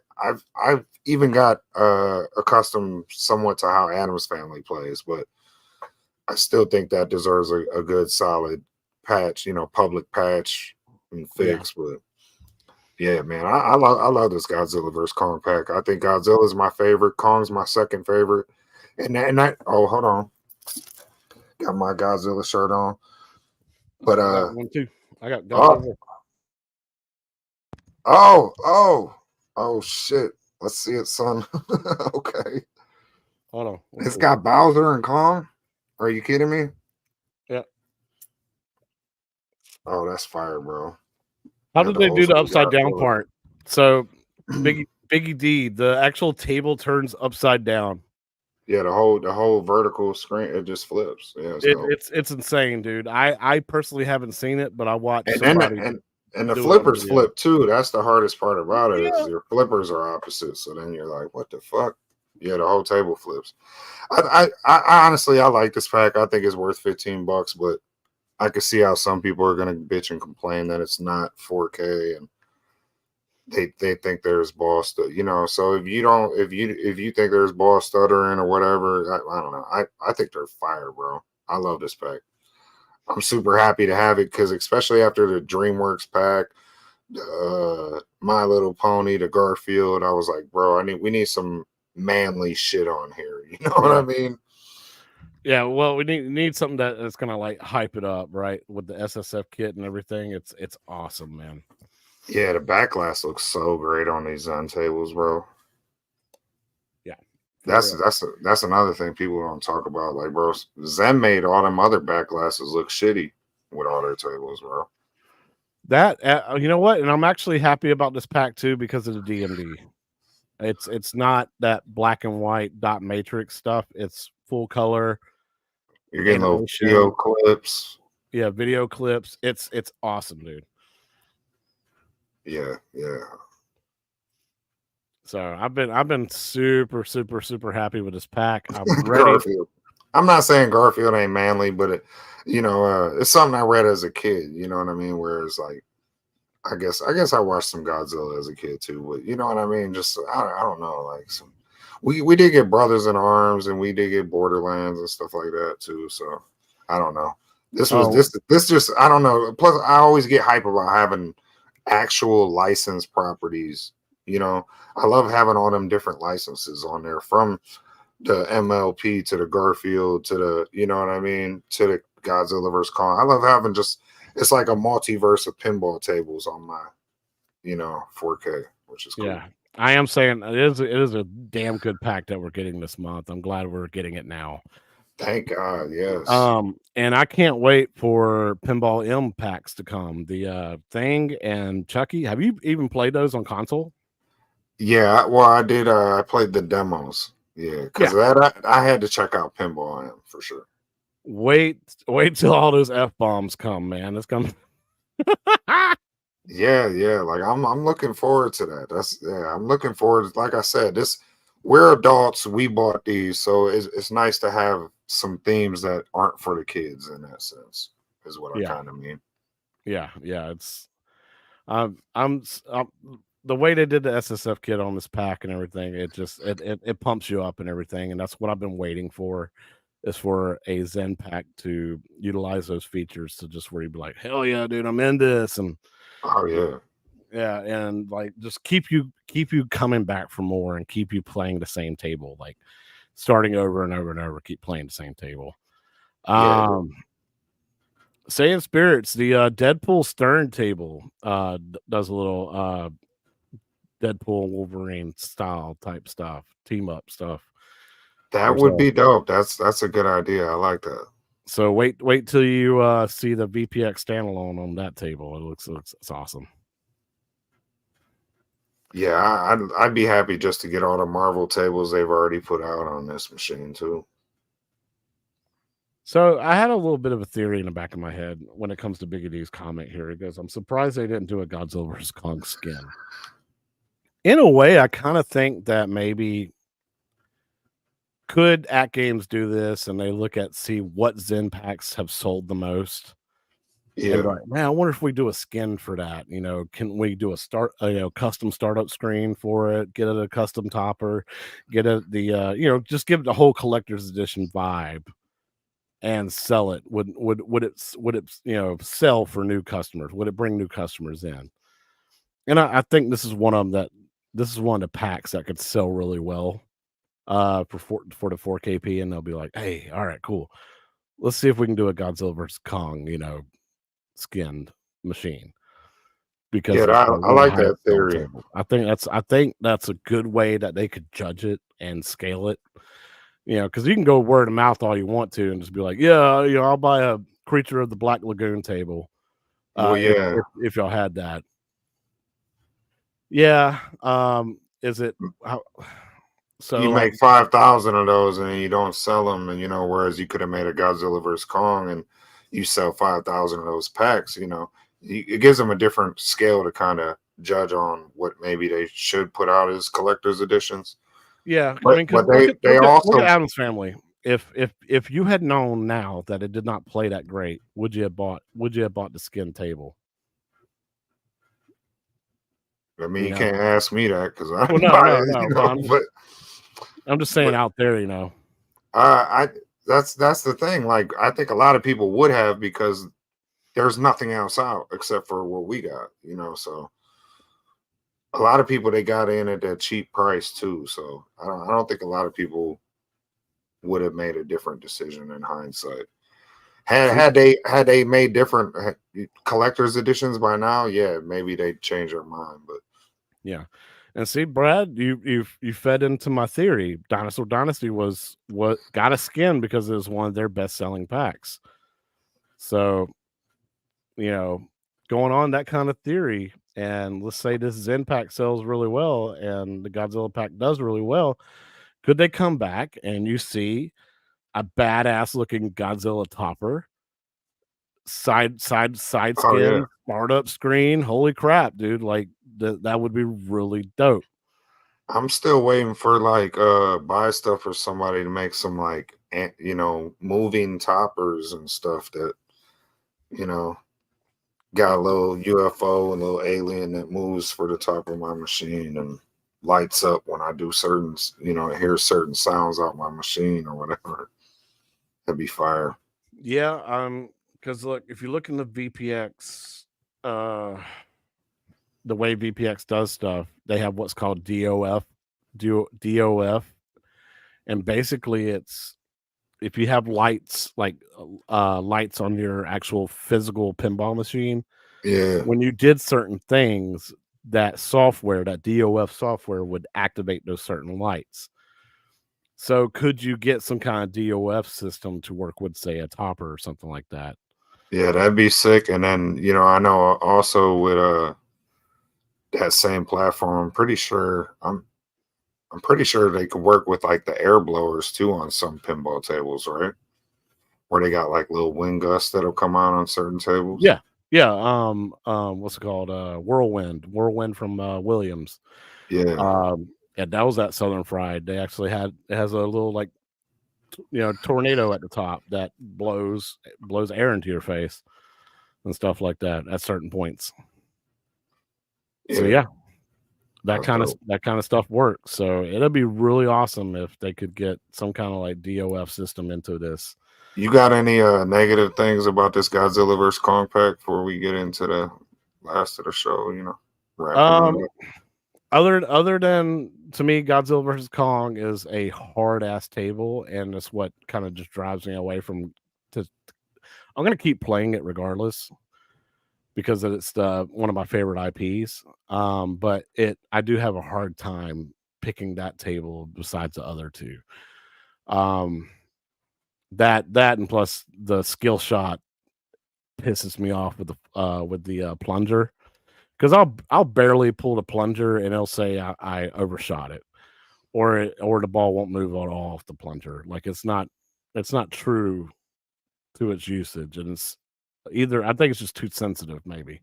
I've even got accustomed somewhat to how Adam's Family plays, but I still think that deserves a good solid patch, public patch and Yeah. fix. But yeah, man, I love this Godzilla vs Kong pack. I think Godzilla is my favorite. Kong's my second favorite. And that oh, hold on, got my Godzilla shirt on. But I got one too. I got oh Godzilla. oh shit. Let's see it, son. Okay. Hold on. It's got Bowser and Kong. Are you kidding me? Yeah. Oh, that's fire, bro. How Got did the they old do the school upside down Godzilla. part? So Biggie D, the actual table turns upside down. Yeah, the whole vertical screen, it just flips. Yeah, it's dope. It's insane, dude. I personally haven't seen it, but I watched And then somebody and the do it on a flippers video. flip too. That's the hardest part about it is Yeah. your flippers are opposite. So then you're like, what the fuck? Yeah, the whole table flips. I honestly I like this pack. I think it's worth $15, but I can see how some people are gonna bitch and complain that it's not 4K and they think there's ball so if you think there's ball stuttering or whatever, I don't know. I think they're fire, bro. I love this pack. I'm super happy to have it because especially after the DreamWorks pack, My Little Pony, the Garfield, I was like, bro, we need some manly shit on here. You know what I mean? Yeah, well, we need something that's gonna like hype it up, right? With the SSF kit and everything. It's awesome, man. Yeah, the backlash looks so great on these Zen tables, bro. Yeah. That's another thing people don't talk about. Like, bro, Zen made all them other backglasses look shitty with all their tables, bro. That you know what? And I'm actually happy about this pack too because of the DMD. It's not that black and white dot matrix stuff. It's full color. You're getting little Animation. video clips. Yeah, video clips. It's awesome, dude. Yeah. So I've been super happy with this pack. I'm ready. Garfield. I'm not saying Garfield ain't manly, but it's something I read as a kid. You know what I mean? Whereas like, I guess I watched some Godzilla as a kid too. But you know what I mean? Just I don't know. Like we did get Brothers in Arms and we did get Borderlands and stuff like that too. So I don't know. This just I don't know. Plus I always get hype about having actual licensed properties. I love having all them different licenses on there from the MLP to the Garfield to the, you know what I mean, to the Godzilla vs. Kong. I love having it's like a multiverse of pinball tables on my, 4K, which is cool. Yeah, I am saying it is a damn good pack that we're getting this month. I'm glad we're getting it now. Thank God, yes. And I can't wait for Pinball M packs to come. The Thing and Chucky. Have you even played those on console? Yeah, well, I did. I played the demos. Yeah, because I had to check out Pinball M for sure. Wait till all those F-bombs come, man. It's coming. Yeah. Like I'm looking forward to that. I'm looking forward. Like I said, we're adults. We bought these, so it's nice to have some themes that aren't for the kids in that sense. Is what I kind of mean. Yeah. It's I'm the way they did the SSF kit on this pack and everything. It pumps you up and everything, and that's what I've been waiting for. Is for a Zen pack to utilize those features to just where you'd be like, hell yeah, dude, I'm in this, and oh yeah, and like just keep you coming back for more and keep you playing the same table, like starting over and over and over, keep playing the same table. Saying Spirits, the Deadpool Stern table does a little Deadpool Wolverine style type stuff, team up stuff. That would be dope. That's a good idea. I like that. So wait till you see the VPX standalone on that table. It looks it's awesome. Yeah, I'd be happy just to get all the Marvel tables they've already put out on this machine too. So I had a little bit of a theory in the back of my head when it comes to Biggie D's comment here. It goes, I'm surprised they didn't do a Godzilla vs. Kong skin. In a way, I kind of think that maybe could Atgames do this and they see what Zen packs have sold the most and be Yeah. like, man, I wonder if we do a skin for that. Can we do a custom startup screen for it? Get it a custom topper, get it just give it the whole collector's edition vibe and sell it. Would it sell for new customers? Would it bring new customers in? And I think this is one of the packs that could sell really well for the 4KP, and they'll be like, hey, all right, cool. Let's see if we can do a Godzilla versus Kong, skinned machine because Yeah, it's got I one of the like that highest selling theory. tables. I think that's a good way that they could judge it and scale it. Because you can go word of mouth all you want to and just be like, yeah, I'll buy a Creature of the Black Lagoon table. Well, If yeah, if y'all had that. Yeah. Is it how you so like make 5,000 of those and you don't sell them, and whereas you could have made a Godzilla vs Kong and you sell 5,000 of those packs, it gives them a different scale to kind of judge on what maybe they should put out as collector's editions. yeah, I But mean, because but they look at also, Adam's Family. If you had known now that it did not play that great, would you have bought the skin table? I mean, You you know? can't ask me that because I Well, didn't no, buy no, it, no. But I'm just saying but out there, I that's the thing. Like, I think a lot of people would have because there's nothing else out except for what we got, so a lot of people they got in at that cheap price too. So I don't think a lot of people would have made a different decision in hindsight. Had see, had they made different collector's editions by now, yeah, maybe they'd change their mind. But yeah, and see, Brad, you fed into my theory. Dinosaur Dynasty was what got a skin because it was one of their best selling packs. So you know, going on that kind of theory, and let's say this Zen pack sells really well and the Godzilla pack does really well, could they come back and you see a badass looking Godzilla topper, side oh yeah, skin, startup screen? Holy crap, dude! Like that would be really dope. I'm still waiting for like buy stuff for somebody to make some like moving toppers and stuff that you know got a little UFO, a little alien that moves for the top of my machine and lights up when I do certain, hear certain sounds out my machine or whatever. That'd be fire. Yeah, because look, if you look in the VPX, uh, the way VPX does stuff, they have what's called DOF, and basically it's if you have lights like lights on your actual physical pinball machine, Yeah, when you did certain things, that DOF software would activate those certain lights. So could you get some kind of DOF system to work with, say, a topper or something like that? yeah, that'd be sick. And then I know also with that same platform, I'm pretty sure they could work with like the air blowers too on some pinball tables, right? Where they got like little wind gusts that'll come out on certain tables. Yeah. Yeah, what's it called? Whirlwind from Williams. Yeah, Yeah, that was at Southern Fried. They actually it has a little like tornado at the top that blows air into your face and stuff like that at certain points. So yeah, yeah, that's dope. that kind of stuff works. So it'd be really awesome if they could get some kind of like DOF system into this. You got any negative things about this Godzilla vs Kong pack before we get into the last of the show? Wrapping Um, it up. other than to me, Godzilla versus Kong is a hard ass table, and it's what kind of just drives me away from. To I'm gonna keep playing it regardless because it's one of my favorite IPs. But I do have a hard time picking that table besides the other two. Um, that and plus the skill shot pisses me off with the plunger because I'll barely pull the plunger and it'll say I overshot it or the ball won't move at all off the plunger. Like it's not true to its usage, and it's either I think it's just too sensitive maybe.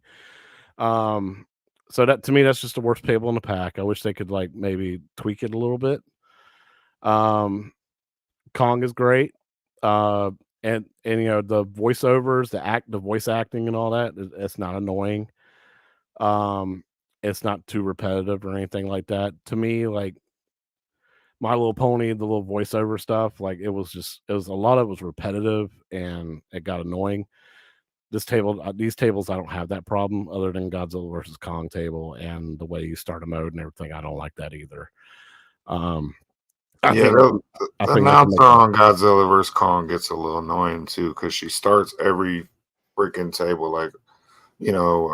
Um, so that to me that's just the worst table in the pack. I wish they could like maybe tweak it a little bit. Um, Kong is great. Uh, and you know, the voiceovers, the voice acting and all that, it's not annoying. Um, it's not too repetitive or anything like that. To me, like My Little Pony, the little voiceover stuff, like it was a lot of it was repetitive and it got annoying. These tables, I don't have that problem other than Godzilla versus Kong table and the way you start a mode and everything. I don't like that either. Um, I Yeah, think they can, I the think they can announcer make that. on Godzilla vs Kong gets a little annoying too because she starts every freaking table like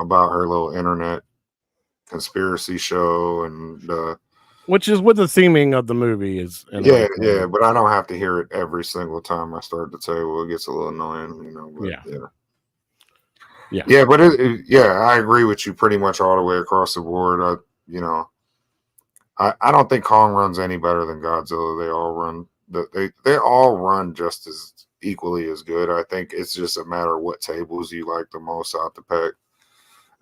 about her little internet conspiracy show and Which is what the theming of the movie is and yeah, everything. but I don't have to hear it every single time I start the table. It gets a little annoying, but Yeah, yeah. yeah, Yeah, but yeah, I agree with you pretty much all the way across the board. You know, I don't think Kong runs any better than Godzilla. They all run just as equally as good. I think it's just a matter of what tables you like the most out the pack.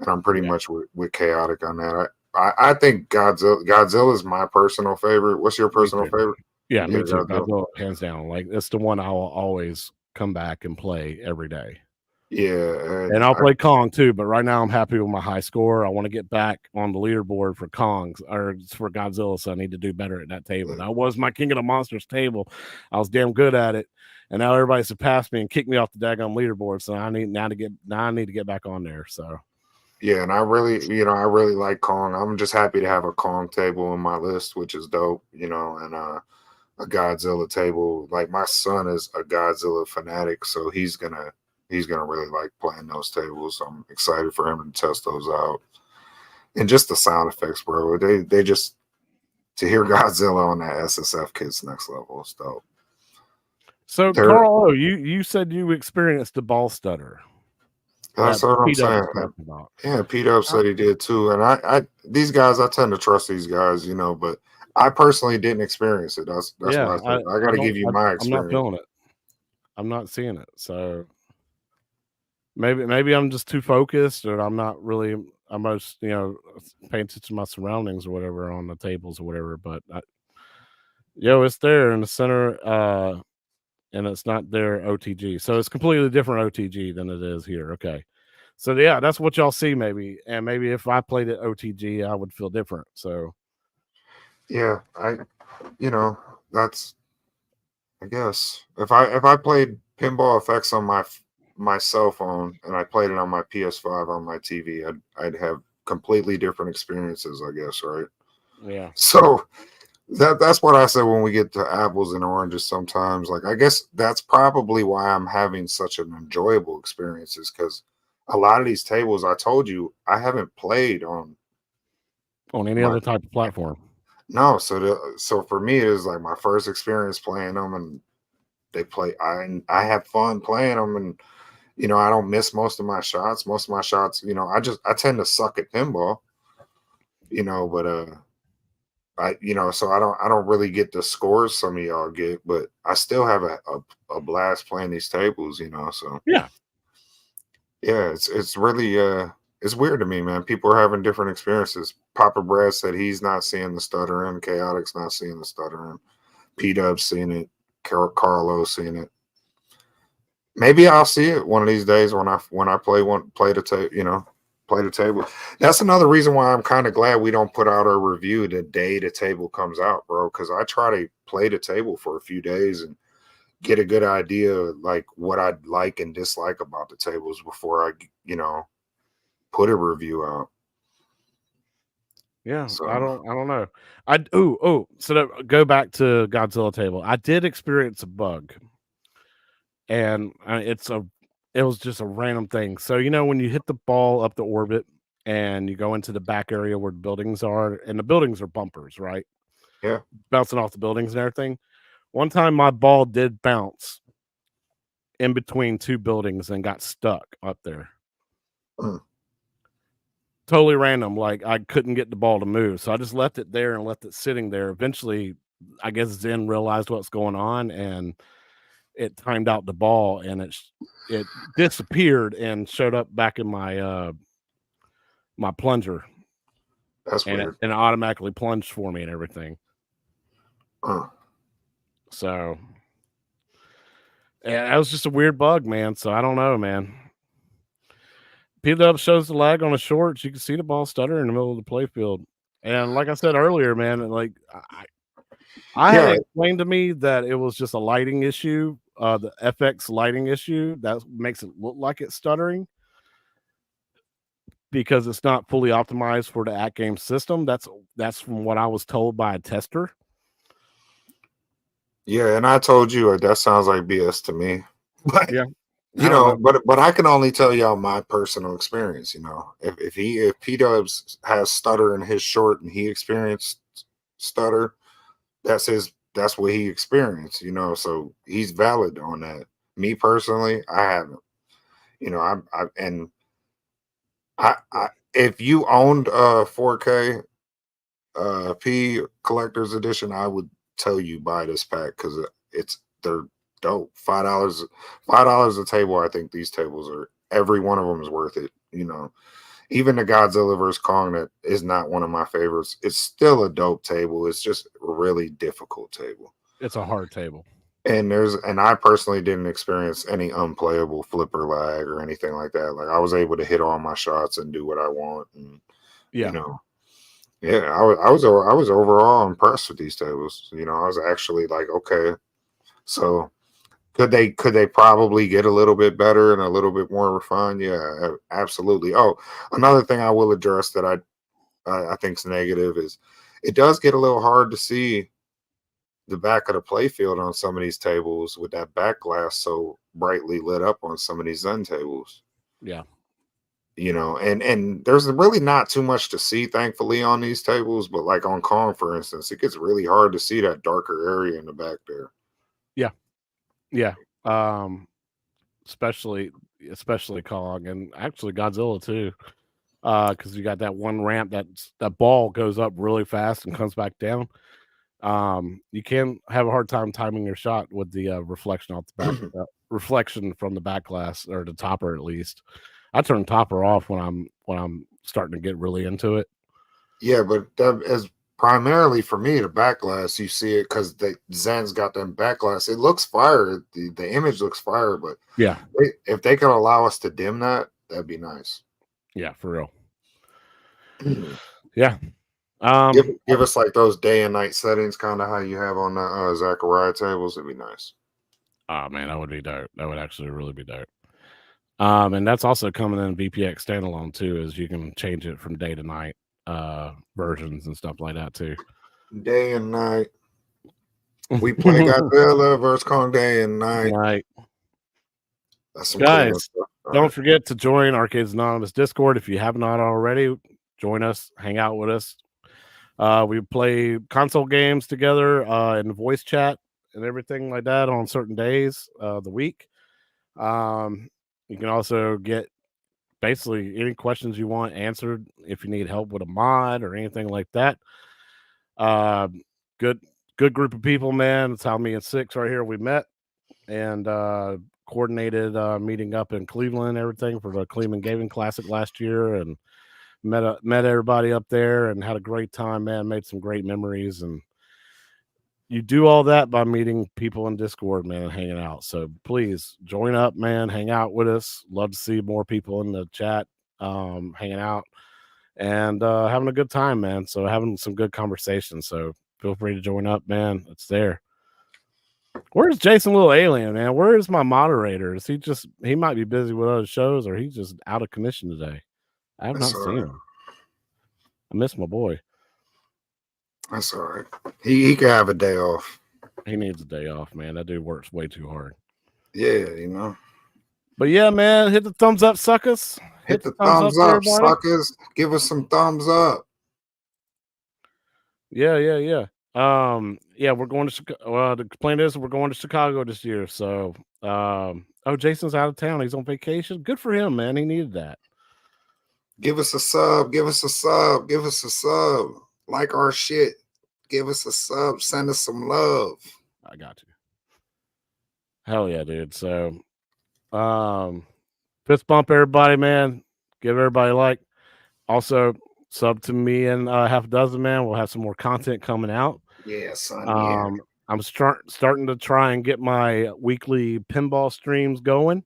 And I'm pretty yeah. much with chaotic on that. I think Godzilla is my personal favorite. What's your Me personal too. favorite? Yeah, Yeah, me too. Godzilla. Godzilla, hands down. Like it's the one I will always come back and play every day. Yeah, And and I'll play Kong too, but right now I'm happy with my high score. I want to get back on the leaderboard for Kong's or for Godzilla, so I need to do better at that table. That was my King of the Monsters table. I was damn good at it, and now everybody surpassed me and kicked me off the daggone leaderboard. So I need to get back on there. So yeah, and I really like Kong. I'm just happy to have a Kong table on my list, which is dope. And a Godzilla table. Like my son is a Godzilla fanatic, so he's gonna really like playing those tables. I'm excited for him to test those out. And just the sound effects, bro. They just to hear Godzilla on that SSF kit's next level is dope. So There, Carl, you said you experienced the ball stutter that that's what I'm P Dub saying. was talking about. Yeah, Pete Up said he did too. And I these guys, I tend to trust these guys, but I personally didn't experience it. That's Yeah, why I said I got I to don't give you my I'm not experience. feeling it. I'm not seeing it. So maybe I'm just too focused, or I'm not really. I'm most paying attention to my surroundings or whatever on the tables or whatever. But it's there in the center, and it's not there OTG, so it's completely different OTG than it is here. Okay, so yeah, that's what y'all see maybe, and maybe if I played it OTG, I would feel different. So Yeah, that's I guess if I played Pinball FX on my cell phone and I played it on my PS5 on my TV, I'd have completely different experiences, I guess, right? yeah, So that's what I said when we get to apples and oranges sometimes. Like I guess that's probably why I'm having such an enjoyable experiences because a lot of these tables I told you I haven't played on on any my other type of platform. no. So for me it was like my first experience playing them and I have fun playing them and I don't miss most of my shots. Most of my shots, I tend to suck at pinball, but so I don't really get the scores some of y'all get, but I still have a blast playing these tables, so Yeah, yeah, it's really it's weird to me, man. People are having different experiences. Papa Brad said he's not seeing the stuttering, Chaotic's not seeing the stuttering, P Dub's seeing it, Carlo seeing it. Maybe I'll see it one of these days when I play the table. That's another reason why I'm kind of glad we don't put out our review the day the table comes out, bro. Because I try to play the table for a few days and get a good idea like what I'd like and dislike about the tables before I put a review out. yeah. So I don't know. So go back to Godzilla table. I did experience a bug, and it was just a random thing. So when you hit the ball up the orbit and you go into the back area where the buildings are, and the buildings are bumpers, right? yeah. Bouncing off the buildings and everything. One time my ball did bounce in between two buildings and got stuck up there. Mm. Totally random. Like I couldn't get the ball to move. So I just left it there and left it sitting there. Eventually, I guess Zen realized what's going on and it timed out the ball and it disappeared and showed up back in my plunger, That's and weird. it automatically plunged for me and everything. Uh, So Yeah, that was just a weird bug, man. So I don't know, man. P-Dub shows the lag on the shorts. You can see the ball stutter in the middle of the playfield. And like I said earlier, man, like I had Yeah, it explained to me that it was just a lighting issue, the FX lighting issue that makes it look like it's stuttering because it's not fully optimized for the Atgames system. That's from what I was told by a tester. yeah, and I told you that sounds like BS to me. But Yeah, I don't know. but I can only tell y'all my personal experience. If P Dubs has stutter in his short and he experienced stutter, that's what he experienced. So he's valid on that. Me personally, I haven't. I if you owned a 4K P collector's edition, I would tell you buy this pack because they're dope. $5 a table. I think these tables are every one of them is worth it. Even the Godzilla vs Kong that is not one of my favorites. It's still a dope table. It's just a really difficult table. It's a hard table. And I personally didn't experience any unplayable flipper lag or anything like that. Like I was able to hit all my shots and do what I want. And Yeah. Yeah, I was overall impressed with these tables. I was actually like, okay, so could they probably get a little bit better and a little bit more refined? Yeah, absolutely. Oh, another thing I will address that I think is negative is it does get a little hard to see the back of the playfield on some of these tables with that back glass so brightly lit up on some of these Zen tables. Yeah. And there's really not too much to see, thankfully, on these tables. But like on Kong, for instance, it gets really hard to see that darker area in the back there. Yeah. Yeah. Especially Kong and actually Godzilla too. Because you got that one ramp that ball goes up really fast and comes back down. You can have a hard time timing your shot with the reflection off the back, reflection from the back glass or the topper at least. I turn topper off when I'm starting to get really into it. Yeah, but that is primarily for me the back glass. You see it because the Zen's got them back glass. It looks fire. The image looks fire, but yeah, if they could allow us to dim that, that'd be nice. Yeah, for real. Yeah. Give us like those day and night settings, kind of how you have on the Zachariah tables. It'd be nice. Oh man, that would be dope. That would actually really be dope. And that's also coming in VPX standalone too, is you can change it from day to night versions and stuff like that too. Day and night. We play Godzilla vs Kong day and night. Right. That's some guys. Cool stuff. Don't forget to join Arcades Anonymous Discord if you have not already. Join us, hang out with us. We play console games together in voice chat and everything like that on certain days of the week. You can also get basically any questions you want answered if you need help with a mod or anything like that. Good group of people, man. That's how me and Six right here we met and coordinated meeting up in Cleveland and everything for the Cleveland Gaming Classic last year, and met everybody up there and had a great time, man. Made some great memories, and you do all that by meeting people in Discord, man, and hanging out. So please join up, man. Hang out with us. Love to see more people in the chat, hanging out and having a good time, man. So having some good conversations. So feel free to join up, man. It's there. Where's Jason Little Alien, man? Where is my moderator? Is he might be busy with other shows, or he's just out of commission today? I have not seen him. I miss my boy. That's all right. He can have a day off. He needs a day off, man. That dude works way too hard. Yeah, But yeah, man, hit the thumbs up, suckers. Hit the thumbs up, suckers. Give us some thumbs up. Yeah. Yeah, we're going to Chicago. The plan is we're going to Chicago this year. So, Jason's out of town. He's on vacation. Good for him, man. He needed that. Give us a sub. Give us a sub. Give us a sub. Like our shit. Give us a sub. Send us some love. I got you. Hell yeah, dude. So, fist bump everybody, man. Give everybody a like. Also, sub to me and half a dozen, man. We'll have some more content coming out. Yeah, son. I'm starting to try and get my weekly pinball streams going.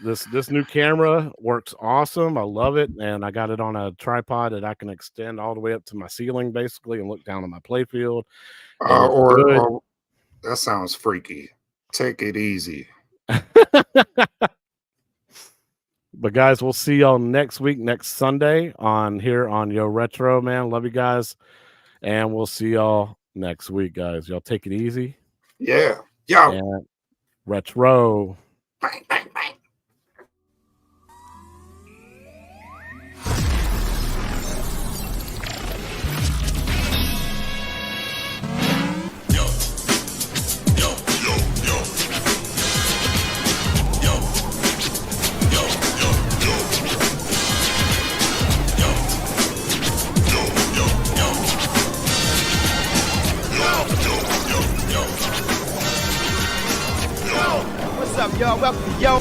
This new camera works awesome. I love it, and I got it on a tripod that I can extend all the way up to my ceiling, basically, and look down on my playfield. And it's good. Or that sounds freaky. Take it easy. But guys, we'll see y'all next week, next Sunday on here on Yo Retro, man. Love you guys, and we'll see y'all next week, guys. Y'all take it easy. Yeah. Yo. And retro. Bang, bang, bang. What's up, y'all? Welcome, yo.